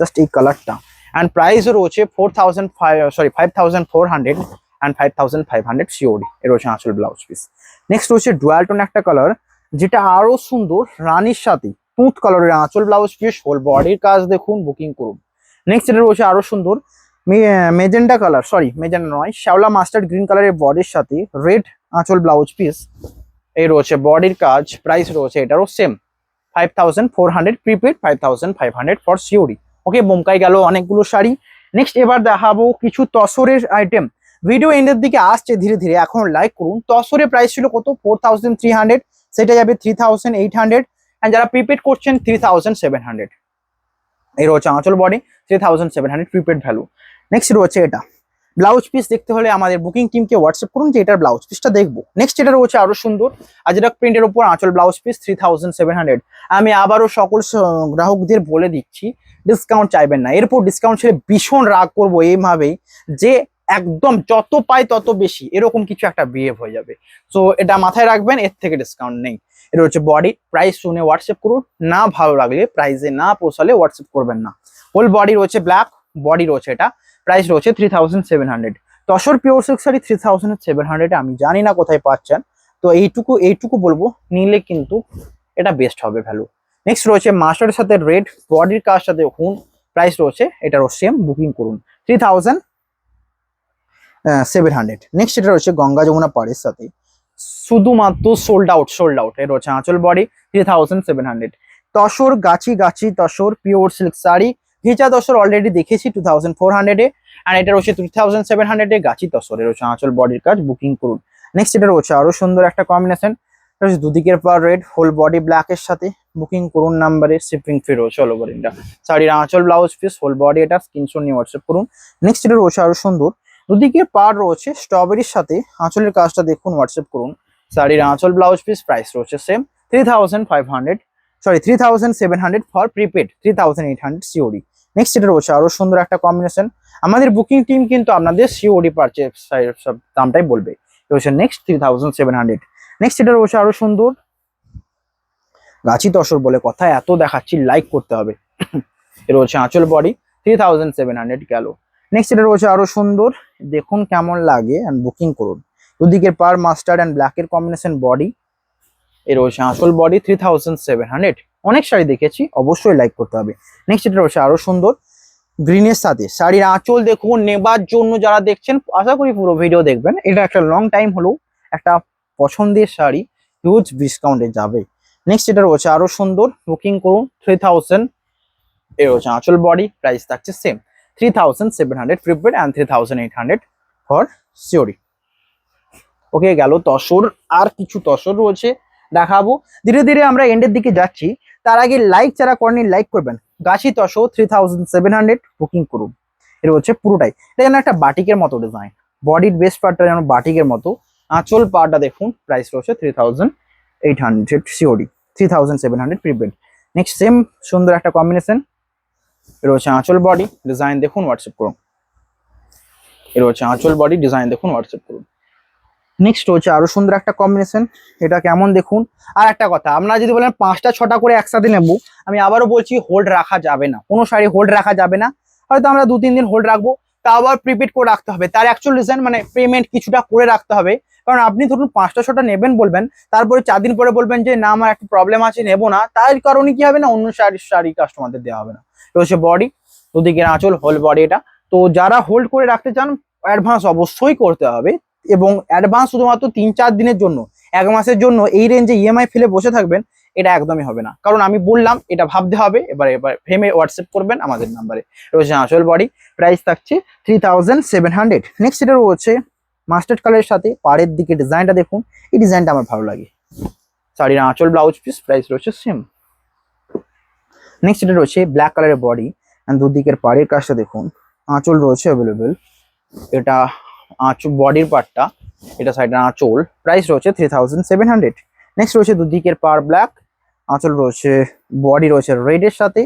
জাস্ট এই কালারটা, অ্যান্ড প্রাইসও রয়েছে 5400 অ্যান্ড 5500 সিওডি। এর রয়েছে আঁচল ব্লাউজ পিস। নেক্সট রয়েছে ডুয়াল টোন একটা কালার, যেটা আরো সুন্দর, রানীর সাথে টুথ কালারের আঁচল ব্লাউজ পিস, হোল বডির কাজ দেখুন, বুকিং করুন। নেক্সট এটা রয়েছে আরো সুন্দর মেজেন্ডা কালার, সরি মেজেন্ডা নয়, শ্যাওলা মাস্টার্ড গ্রিন কালারের বডির সাথে রেড আঁচল ব্লাউজ পিস, এই রয়েছে বডির কাজ, প্রাইস রয়েছে এটারও সেম 5400 প্রিপেড, 5500 ফর সিওরি। ওকে বোমকাই গেল অনেকগুলো শাড়ি। নেক্সট এবার দেখাবো কিছু তসরের আইটেম, ভিডিও এন্ডের দিকে আসছে ধীরে ধীরে, এখন লাইক করুন। তসরের প্রাইস ছিল কত, 4300, সেটা যাবে 3800, অ্যান্ড যারা প্রিপেড করছেন 3700। এই রয়েছে আঁচল বডি 3700 প্রিপেড ভ্যালু। নেক্সট রয়েছে এটা, ব্লাউজ পিস দেখতে হলে আমাদের বুকিং টিমকে হোয়াটসঅ্যাপ করুন যে এটার ব্লাউজ পিসটা দেখবো। নেক্সট এটা রয়েছে আরো সুন্দর আজরাক প্রিন্টের উপর আঁচল ব্লাউজ পিস 3700। আমি আবারও সকল গ্রাহকদের বলে দিচ্ছি, ডিসকাউন্ট চাইবেন না, এরপর ডিসকাউন্ট ছেড়ে ভীষণ রাগ করবো এইভাবেই, যে একদম যত পাই তত বেশি, এরকম কিছু একটা বিহেভ হয়ে যাবে। সো এটা মাথায় রাখবেন, এর থেকে ডিসকাউন্ট নেই। এটা হচ্ছে বডি, প্রাইস শুনে হোয়াটসঅ্যাপ করুন, না ভালো লাগলে প্রাইসে না পোষালে হোয়াটসঅ্যাপ করবেন না। হোল বডি রয়েছে ব্ল্যাক, বডি রয়েছে এটা, প্রাইস রয়েছে 3700। তসর পিওর সিল্ক শাড়ি 3700, আমি জানি না কোথায় পাচ্ছেন, তো এইটুকু বলবো, নিলে কিন্তু এটা বেস্ট হবে ভ্যালু। নেক্সট রয়েছে মাস্টারের সাথে রেড, বডির কাজ সাথে দেখুন, প্রাইস রয়েছে এটারও সেম, বুকিং করুন 3700। নেক্সট এটা রয়েছে গঙ্গা যমুনা পাড়ের সাথে, শুধুমাত্র সোল্ড আউট। এর রয়েছে আঁচল বডি 3700। তসর গাছি তসর পিওর সিল্ক শাড়ি, ঘেঁচা তসর অলরেডি দেখেছি 2400 আর এটা রয়েছে 3700 গাছি তসর। এর রয়েছে আঁচল বডির কাজ, বুকিং করুন। নেক্সট এটা রয়েছে আরো সুন্দর একটা কম্বিনেশন, দুদিকের পার রেড, হোল বডি ব্ল্যাক এর সাথে, বুকিং করুন নাম্বারে, শিপিং ফ্রি রয়েছে অল ওভার ইন্ডিয়া। শাড়ির আঁচল ব্লাউজ পিস, হোল বডি এটা, স্ক্রিনশট নিয়ে হোয়াটসঅ্যাপ করুন। নেক্সট এটা রয়েছে আরো সুন্দর, দুদিকে পার রয়েছে স্ট্রবেরির সাথে, আঁচলের কাজটা দেখুন, হোয়াটসঅ্যাপ করুন। শাড়ির আঁচল ব্লাউজ পিস, প্রাইস রয়েছে same 3700 for prepaid, 3800 COD. Next এটা রয়েছে আরো সুন্দর একটা কম্বিনেশন, আমাদের বুকিং টিম কিন্তু আপনাদের সিওডি পারচেজ সব দামটাই বলবে। রয়েছে নেক্সট 3700। নেক্সট এটা রয়েছে আরো সুন্দর গাছি তসর বলে কথা, এত দেখাচ্ছি, লাইক করতে হবে। এটা রয়েছে আঁচল বডি 3700 গেল। নেক্সট এটা রয়েছে আরো সুন্দর, দেখুন কেমন লাগে এন্ড বুকিং করুন। দুদিকের পার মাস্টার্ড এন্ড ব্ল্যাক এর কম্বিনেশন বডি, এর রয়েছে আঁচল বডি 3700। অনেক শাড়ি দেখেছি, অবশ্যই লাইক করতে হবে। নেক্সট এটা রয়েছে আরো সুন্দর গ্রিনের সাথে শাড়ির আঁচল দেখুন, নেবার জন্য যারা দেখছেন আশা করি পুরো ভিডিও দেখবেন। এটা একটা লং টাইম হলো একটা পছন্দের শাড়ি, হিউজ ডিসকাউন্টে যাবে। নেক্সট এটা রয়েছে আরো সুন্দর, বুকিং করুন 3000। এ রয়েছে আঁচল, বডি প্রাইস থাকছে সেম 3700 প্রিপেড অ্যান্ড 3800 ফর সিওরি। ওকে গেল তসর, আর কিছু তসর রয়েছে দেখাবো। ধীরে ধীরে আমরা এন্ডের দিকে যাচ্ছি, তার আগে লাইক যারা করেনি লাইক করবেন। গাছি তসর 3700 বুকিং করুন। এটা হচ্ছে পুরোটাই, এটা যেন একটা বাটিকের মতো ডিজাইন, বডির বেস্ট পার্টটা যেন বাটিকের মতো। আঁচল পার্টটা দেখুন, প্রাইস রয়েছে 3800 সিওডি, 3700 প্রিপেড। নেক্সট সেম সুন্দর একটা কম্বিনেশন, এটা হচ্ছে আঁচল, বডি ডিজাইন দেখুন, হোয়াটসঅ্যাপ করুন। এটা হচ্ছে আঁচল, বডি ডিজাইন দেখুন, হোয়াটসঅ্যাপ করুন। নেক্সট হচ্ছে আরো সুন্দর একটা কম্বিনেশন, এটা কেমন দেখুন। আর একটা কথা, আপনারা যদি বলেন 5টা 6টা করে একসাথে নেবো, আমি আবারও বলছি হোল্ড রাখা যাবে না, কোনো শাড়ি হোল্ড রাখা যাবে না। হয়তো আমরা 2-3 দিন হোল্ড রাখবো, তা আবার প্রিপেড করে রাখতে হবে। তার অ্যাকচুয়াল রিজন মানে পেমেন্ট কিছুটা করে রাখতে হবে। কারণ আপনি ধরুন 5টা 6টা নেবেন বলবেন, তারপরে 4 দিন পরে বলবেন যে না আমার একটা প্রবলেম আছে নেবো না, তার কারণে কি হবে না, অন্য শাড়ি কাস্টমারদের দেওয়া হবে না। তো হচ্ছে বডি, দুদিকের আঁচল, হোল বডি এটা। তো যারা হোল্ড করে রাখতে চান অ্যাডভান্স অবশ্যই করতে হবে, এবং অ্যাডভান্স শুধুমাত্র 3-4 দিনের জন্য, 1 মাসের জন্য এই রেঞ্জে ইএমআই ফেলে বসে থাকবেন, এটা একদমই হবে না। কারণ আমি বললাম এটা ভাবতে হবে, এবার ভেবে হোয়াটসঅ্যাপ করবেন আমাদের নাম্বারে। রয়েছে আঁচল, বডি প্রাইস থাকছে 3700। নেক্সট এটা রয়েছে মাস্টার্ড কালারের সাথে পাড়ের দিকে ডিজাইনটা দেখুন, এই ডিজাইনটা আমার ভালো লাগে। শাড়ির আঁচল, ব্লাউজ পিস প্রাইস রয়েছে সেম। নেক্সট এটা রয়েছে ব্ল্যাক কালারের বডি অ্যান্ড দুদিকের পাড়ের কাজটা দেখুন, আঁচল রয়েছে অ্যাভেলেবেল। এটা আঁচল বডির পার্টটা, এটা সাইডের আঁচল, প্রাইস রয়েছে 3700। নেক্সট রয়েছে দুদিকের পার ব্ল্যাক, আঁচল রয়েছে, বডি রয়েছে রেডের সাথে,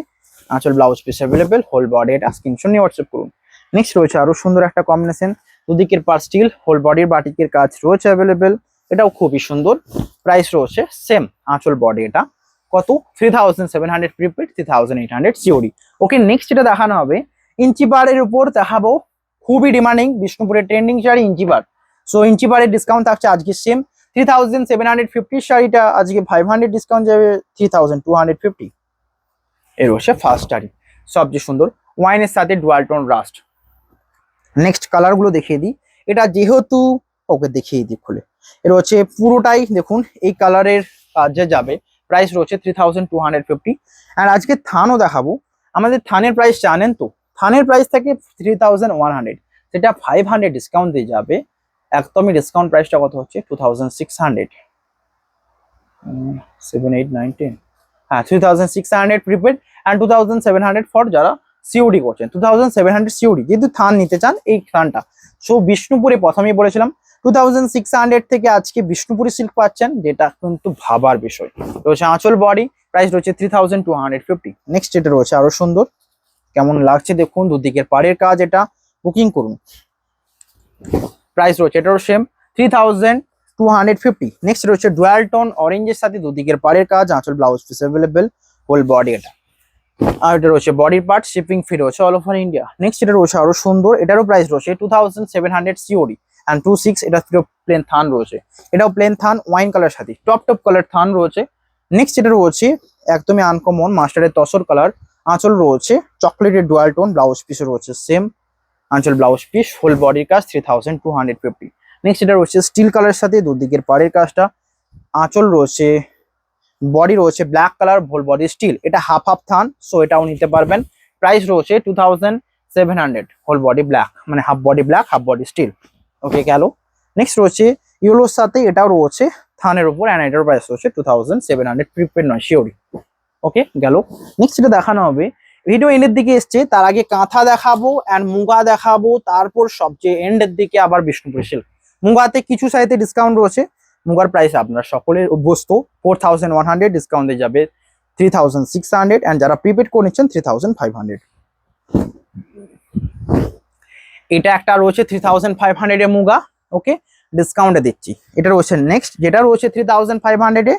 আঁচল, blouse piece available, whole body এটা স্ক্রিনশট নিয়ে হোয়াটসঅ্যাপ করুন। নেক্সট রয়েছে আরো সুন্দর একটা কম্বিনেশন, দুদিকের পার স্টিল, হোল বডির বাটিকের কাজ রয়েছে অ্যাভেলেবেল, এটাও খুবই সুন্দর। প্রাইস রয়েছে সেম, আঁচল, বডি এটা কত 3700 প্রিপেড, 3800 সিওডি। ওকে নেক্সট যেটা দেখানো হবে ইঞ্চি বারের উপর দেখাবো, খুবই ডিমান্ডিং বিষ্ণুপুরের ট্রেন্ডিং শাড়ি ইঞ্চি বার। সো ইঞ্চি বারের ডিসকাউন্ট থাকছে আজকে সেম 3750 শাড়িটা আজকে 500 ডিসকাউন্ট যাবে 3250। এর হচ্ছে ফার্স্ট শাড়ি, সবচেয়ে সুন্দর ওয়াইনের সাথে dual tone rust. Next colour গুলো দেখিয়ে দিই, এটা যেহেতু ওকে দেখিয়ে দিই খুলে। এর হচ্ছে পুরোটাই দেখুন এই কালারের কাজে যাবে, প্রাইস রয়েছে 3250। আর আজকে থানও দেখাবো, আমাদের থানের প্রাইস জানেন তো, থানের প্রাইস থেকে 3100, সেটা 500 ডিসকাউন্ট দিয়ে যাবে। একদমই ডিসকাউন্ট প্রাইসটা কত হচ্ছে 2600, 7 8 9 10, হ্যাঁ 3600 প্রিপেড অ্যান্ড 2700 ফর যারা সিওডি করছেন। 2700 সিওডি যেহেতু থান নিতে চান এই থানটা। সো বিষ্ণুপুরে প্রথমেই বলেছিলাম 2600 থেকে আজকে বিষ্ণুপুরি সিল্ক পাচ্ছেন, যেটা কিন্তু ভাবার বিষয়। রয়েছে আঁচল, বডি প্রাইস রয়েছে 3250। নেক্সট যেটা রয়েছে আরো সুন্দর, কেমন লাগছে দেখুন, দুদিকের পাড়ের কাজ, এটা বুকিং করুন। প্রাইস রয়েছে এটারও সেম 3250। নেক্সট রয়েছে ডুয়াল টোন অরেঞ্জের সাথে দুদিকের পাড়ের কাজ, আঁচল, blouse piece available, whole body এটা। আর এটা রয়েছে বডির পার্ট, শিপিং ফি রয়েছে অল ওভার ইন্ডিয়া। নেক্সট এটা রয়েছে আরো সুন্দর, এটারও প্রাইস রয়েছে 2700 সিওডি অ্যান্ড 26। এটা প্লেন থান রয়েছে, এটাও প্লেন থান ওয়াইন কালার সাথে টপ কালার থান রয়েছে। নেক্সট এটা রয়েছে একদমই আনকমন মাস্টার্ডের তসর কালার, আঁচল রয়েছে চকলেটের ডুয়াল টোন, ব্লাউজ পিস রয়েছে সেম, আঁচল, ব্লাউজ পিস, ফুল বডির কাজ 3250। নেক্সট এটা রয়েছে স্টিল কালার সাথে দুদিকের পাড়ের কাজটা, আঁচল রয়েছে, বডি রয়েছে black colour, whole body steel, এটা হাফ হাফ থান, সো এটাও নিতে পারবেন। প্রাইস রয়েছে 2700, হোল বডি ব্ল্যাক মানে half body black half body steel. Okay গেল। নেক্সট রয়েছে ইয়েলোর সাথে, এটাও রয়েছে থানের উপর অ্যান্ড এটার প্রাইস রয়েছে 2700 প্রিপেড নয় সিওরি। ওকে গেল। নেক্সট এটা দেখানো হবে, ভিডিও এন্ডের দিকে এসছে, তার আগে কাঁথা দেখাবো অ্যান্ড মুগা দেখাবো, তারপর সবচেয়ে এন্ডের দিকে আবার বিষ্ণুপুরি সিল্ক। মুগাতে কিছু সাইতে ডিসকাউন্ট রয়েছে, মুগার প্রাইস আপনার সকলের অভ্যস্ত 4100, ডিসকাউন্ট দিয়ে যাবে 3600 অ্যান্ড যারা প্রিপেড করে নিচ্ছেন 3500। এটা একটা রয়েছে 3500 এ মুগা, ওকে ডিসকাউন্টে দিচ্ছি। এটা রয়েছে নেক্সট যেটা রয়েছে 3500 এ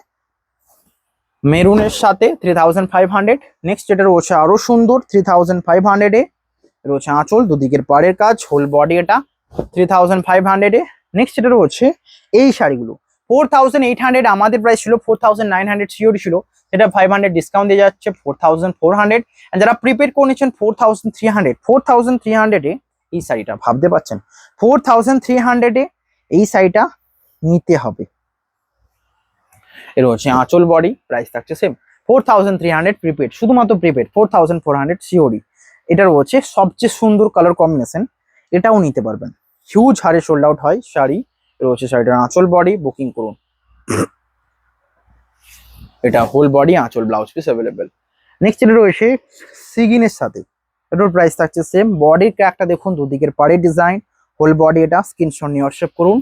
মেরুনের সাথে 3500। নেক্সট যেটা রয়েছে আরো সুন্দর 3500 এ রয়েছে আঁচল, দুদিকের পাড়ের কাজ, হোল বডি এটা 3500 এ। নেক্সট যেটা রয়েছে এই শাড়িগুলো 4800 আমাদের প্রাইস ছিল, 4900 সিওরি ছিল, সেটা 500 ডিসকাউন্ট দিয়ে যাচ্ছে 4400। আর যারা প্রিপেড করে নিচ্ছেন 4300 এ এই শাড়িটা, ভাবতে পারছেন 4300 এ এই শাড়িটা নিতে হবে। এর হচ্ছে আঁচল বডি, প্রাইস থাকছে সেম 4300 প্রিপেড, শুধুমাত্র প্রিপেড 4400 সিওরি। এটার হচ্ছে সবচেয়ে সুন্দর কালার কম্বিনেশন, এটাও নিতে পারবেন, হিউজ হারে সোল্ড আউট হয় শাড়ি। এর হচ্ছে শাড়িটার আঁচল বডি, বুকিং করুন। এটা হোল বডি আঁচল ব্লাউজ পিস অ্যাভেলেবেল। নেক্সট এটা রয়েছে সিগিনের সাথে, এটার প্রাইস থাকছে সেম। বডির ক্র্যাকটা দেখুন, দুদিকের পাড়ের ডিজাইন, হোল বডি, এটা স্ক্রিনশট নিয়ে হোয়াটসঅ্যাপ করুন।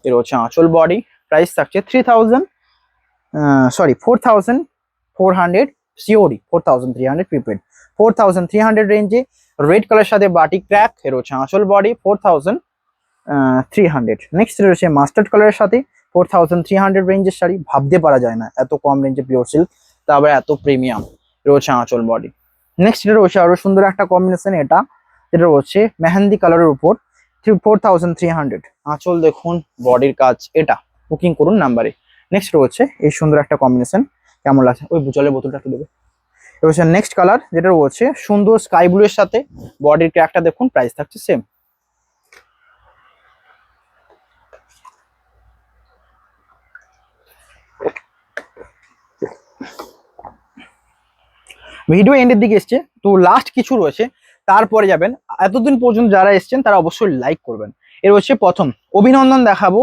এর হচ্ছে আঁচল বডি, প্রাইস থাকছে 4400 সিওডি, 4300 প্রিপেড, 4300 রেঞ্জে রেড কালার সাথে বাটিক ক্র্যাক। এর হচ্ছে আঁচল বডি 4300। নেক্সট রয়েছে মাস্টার্ড কালারের সাথে 4300 রেঞ্জের শাড়ি, ভাবতে পারা যায় না এত কম রেঞ্জে পিওর সিল্ক, তারপরে এত প্রিমিয়াম। এর হচ্ছে আঁচল বডি। নেক্সট এটা রয়েছে আরো সুন্দর একটা কম্বিনেশন, এটা যেটা হচ্ছে মেহেন্দি কালারের উপর 4300। আঁচল দেখুন, বডির কাজ, এটা বুকিং করুন নাম্বারে। নেক্সট রয়েছে এই সুন্দর একটা কম্বিনেশন, কেমন লাগছে? ওই জলের বোতলটা একটু দেবে। এটা হচ্ছে নেক্সট কালার, যেটা রয়েছে সুন্দর স্কাই ব্লু এর সাথে, বডির ক্র্যাকটা দেখুন, প্রাইস থাকছে সেম। ভিডিও এন্ডের দিকে এসছে, তো লাস্ট কিছু রয়েছে, তারপরে যাবেন। এতদিন পর্যন্ত যারা এসছেন তারা অবশ্যই লাইক করবেন। এর হচ্ছে প্রথম অভিনন্দন দেখাবো,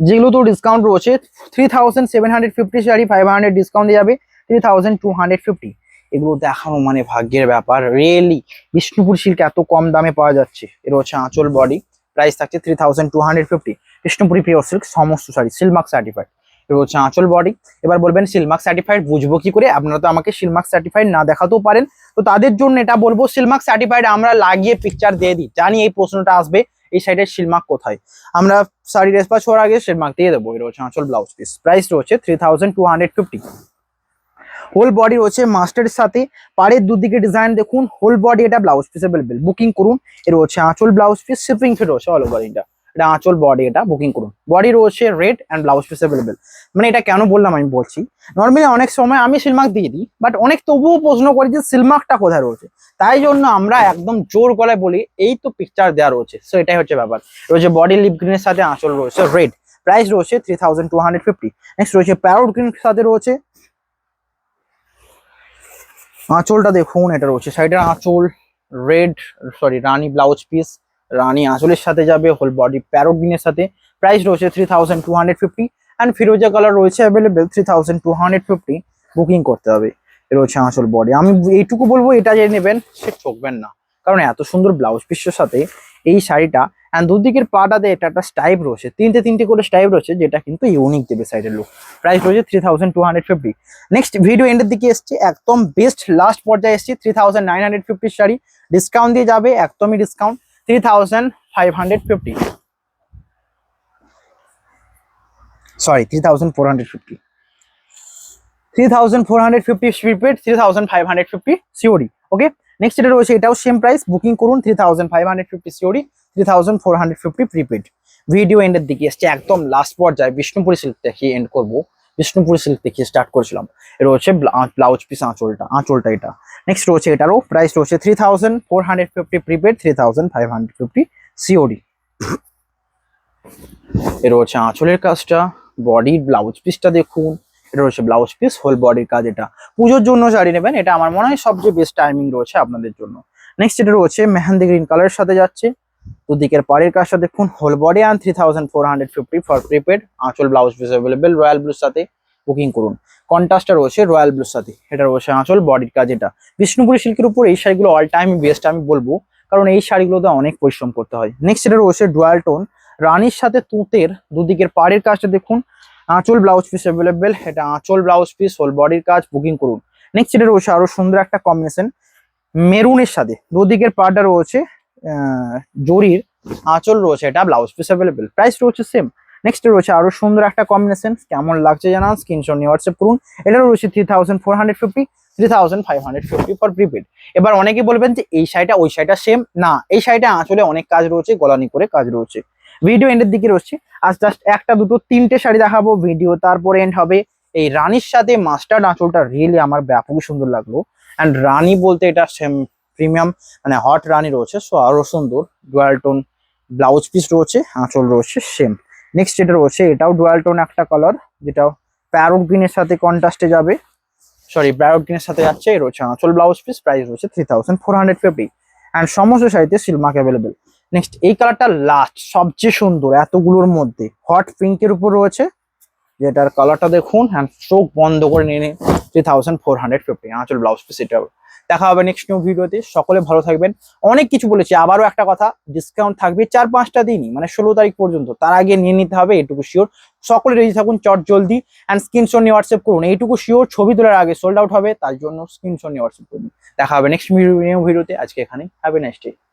যেগুলো তো ডিসকাউন্ট রয়েছে। 3750 শাড়ি 500 ডিসকাউন্ট দিয়ে যাবে 3250। এগুলো দেখানো মানে ভাগ্যের ব্যাপার, রিয়েলি বিষ্ণুপুর সিল্ক এত কম দামে পাওয়া যাচ্ছে। এর হচ্ছে আঁচল বডি, প্রাইস থাকছে 3250। বিষ্ণুপুরি পিওর সিল্ক সমস্ত শাড়ি সিলমার্ক সার্টিফাইড। এর হচ্ছে আঁচল বডি। এবার বলবেন সিলমার্ক সার্টিফাইড বুঝবো কি করে? আপনারা তো আমাকে সিলমার্ক সার্টিফাইড না দেখাতেও পারেন, তো তাদের জন্য এটা বলবো, সিলমার্ক সার্টিফাইড আমরা লাগিয়ে পিকচার দিয়ে দিই। জানি এই প্রশ্নটা আসবে, এই সাইডের সিলমার্ক কোথায়, আমরা শাড়ি রেসপাস হওয়ার আগে সিলমার্ক দিয়ে দেবো। এটা হচ্ছে আঁচল ব্লাউজ পিস, প্রাইস রয়েছে 3250। হোল বডি রয়েছে মাস্টারের সাথে, পাড়ের দুদিকে ডিজাইন দেখুন, হোল বডি, এটা ব্লাউজ পিস অ্যাভেলেবেল, বুকিং করুন। এর হচ্ছে আঁচল ব্লাউজ পিস, শিপিং ফি রয়েছে অল ওভার ইন্ডিয়া। এটা আঁচল বডি, এটা বুকিং করুন। বডি রয়েছে red and blouse piece available. মানে এটা কেন বললাম আমি বলছি, নর্মালি অনেক সময় আমি সিলমার্ক দিয়ে দিই, বাট অনেক তবুও প্রশ্ন করি যে সিলমার্কটা কোথায় রয়েছে, তাই জন্য আমরা একদম জোর গলায় বলি এই তো পিকচার দেওয়া রয়েছে। সো এটাই হচ্ছে ব্যাপার। রয়েছে বডি লিপ গ্রিনের সাথে আঁচল রয়েছে রেড, প্রাইস রয়েছে 3250। নেক্সট রয়েছে প্যারোট গ্রিন সাথে রয়েছে আঁচলটা দেখুন, এটা রয়েছে সাইডের আঁচল রেড, সরি রানী ব্লাউজ পিস, রানী আঁচলের সাথে যাবে, হোল বডি প্যারোট গ্রিনের সাথে, প্রাইস রয়েছে 3250। অ্যান্ড ফিরোজা কালার রয়েছে অ্যাভেলেবেল 3250, বুকিং করতে হবে। এটা হচ্ছে আঁচল বডি। আমি এইটুকু বলবো, এটা যে নেবেন সে ঠকবেন না, কারণ এত সুন্দর ব্লাউজ পিসের সাথে এই শাড়িটা, অ্যান্ড দুদিকের পাটাতে এটা একটা স্টাইপ রয়েছে, তিনটে করে স্টাইপ রয়েছে, যেটা কিন্তু ইউনিক দেবে সাইডের লুক। প্রাইস রয়েছে 3250। নেক্সট ভিডিও এন্ডের দিকে এসছে, একদম বেস্ট লাস্ট পর্যায়ে এসছে, 3950 শাড়ি ডিসকাউন্ট দিয়ে যাবে, একদমই ডিসকাউন্ট 3550, সরি 3450, 3450 প্রিপেড, 3550 সিওডি। ওকে, নেক্সট এটা রয়েছে, এটাও সেম প্রাইস, বুকিং করুন 3550 সিওডি, 3450 প্রিপেড। ভিডিও এন্ডের দিকে এসছে, একদম লাস্ট পর্যায়ে বিষ্ণুপুরি সিল্ক দেখিয়ে এন্ড করবো। বিষ্ণুপুরি সিল্ক দেখিয়ে স্টার্ট করেছিলাম। এটা হচ্ছে ব্লাউজ পিস, আঁচলটা এটা। নেক্সট রয়েছে, এটারও প্রাইস রয়েছে 3450 প্রিপেড, 3550 সিওডি। এটা হচ্ছে আঁচলের কাজটা, বডির ব্লাউজ পিসটা দেখুন, এটা রয়েছে ব্লাউজ পিস, হোল বডির কাজ। এটা পুজোর জন্য শাড়ি নেবেন, এটা আমার মনে হয় সবচেয়ে বেস্ট টাইমিং রয়েছে আপনাদের জন্য। নেক্সট এটা রয়েছে মেহেন্দি গ্রিন কালারের সাথে যাচ্ছে, দুদিকের পাড়ের কাজটা দেখুন, whole body and 3450 for prepaid, আঁচল ব্লাউজ পিস অ্যাভেলেবেল রয়্যাল ব্লুর সাথে, বুকিং করুন। কন্ট্রাস্টটা রয়েছে রয়্যাল ব্লুর সাথে, এটা রয়েছে আঁচল বডির কাজ। এটা বিষ্ণুপুরি সিল্কের উপর এই শাড়িগুলো অল টাইম বেস্ট আমি বলবো, কারণ এই শাড়িগুলোতে অনেক পরিশ্রম করতে হয়। নেক্সট এটা রয়েছে ডুয়াল টোন, রানীর সাথে তুঁতের, দুদিকের পাড়ের কাজটা দেখুন, আঁচল ব্লাউজ পিস অ্যাভেলেবেল, এটা আঁচল ব্লাউজ পিস, হোল বডির কাজ, বুকিং করুন। নেক্সট এটা রয়েছে আরো সুন্দর একটা কম্বিনেশন, মেরুনের সাথে দুদিকের পাড়টা রয়েছে জরির, আঁচল রয়েছে, এটা ব্লাউজ পিস অ্যাভেলেবেল, প্রাইস রয়েছে সেম। নেক্সট রয়েছে আরো সুন্দর একটা কম্বিনেশন, কেমন লাগছে জানান, স্ক্রিনশট নিয়ে হোয়াটসঅ্যাপ করুন। এটা রয়েছে 3450, 3550 ফর প্রিপেড। এবার অনেকে বলবেন যে এই শাড়িটা ওই শাড়িটা সেম, না, এই শাড়িটা আঁচলে অনেক কাজ রয়েছে, গলানি করে কাজ রয়েছে। ভিডিও এন্ডের দিকে রয়েছে। আজ জাস্ট একটা দুটো তিনটে শাড়ি দেখাবো, ভিডিও তারপরে এন্ড হবে। এই রানীর সাথে মাস্টার্ড আঁচলটা রিয়েলি আমার ব্যাপকই সুন্দর লাগলো। অ্যান্ড রানী বলতে এটা সেম প্রিমিয়াম মানে হট রানী রয়েছে, সো আরো সুন্দর। ডুয়াল টোন ব্লাউজ পিস রয়েছে, আঁচল রয়েছে সেম। নেক্সট যেটা রয়েছে এটাও ডুয়াল টোন একটা কালার, যেটা প্যারোট গ্রিনের সাথে কন্ট্রাস্টে যাবে, সরি প্যারোট গ্রিনের সাথে যাচ্ছে। এই রয়েছে আঁচল, ব্লাউজ পিস, প্রাইস রয়েছে 3450 অ্যান্ড সমস্ত সাইজে সিলমার্ক অ্যাভেলেবেল। নেক্সট এই কালারটা লাস্ট সবচেয়ে সুন্দর এতগুলোর মধ্যে, হট পিঙ্কের উপর রয়েছে, যেটার কালারটা দেখুন হ্যান্ড চোখ বন্ধ করে নিয়ে 3450 আঁচল, ব্লাউজ পিস। এটাও দেখা হবে নেক্সট নিউ ভিডিওতে। সকলে ভালো থাকবেন। অনেক কিছু বলেছি, আবারও একটা কথা, ডিসকাউন্ট থাকবে 4-5টা দিনই, মানে 16 তারিখ পর্যন্ত, তার আগে নিয়ে নিতে হবে এটুকু শিওর। সকলে রেডি থাকুন চট জলদি, অ্যান্ড স্ক্রিনশট নিয়ে হোয়াটসঅ্যাপ করুন, এইটুকু শিওর ছবি তোলার আগে সোল্ড আউট হবে, তার জন্য স্ক্রিনশট নিয়ে হোয়াটসঅ্যাপ করুন। দেখা হবে নেক্সট নিউ ভিডিওতে। আজকে এখানে হ্যাভ এ নাইস ডে।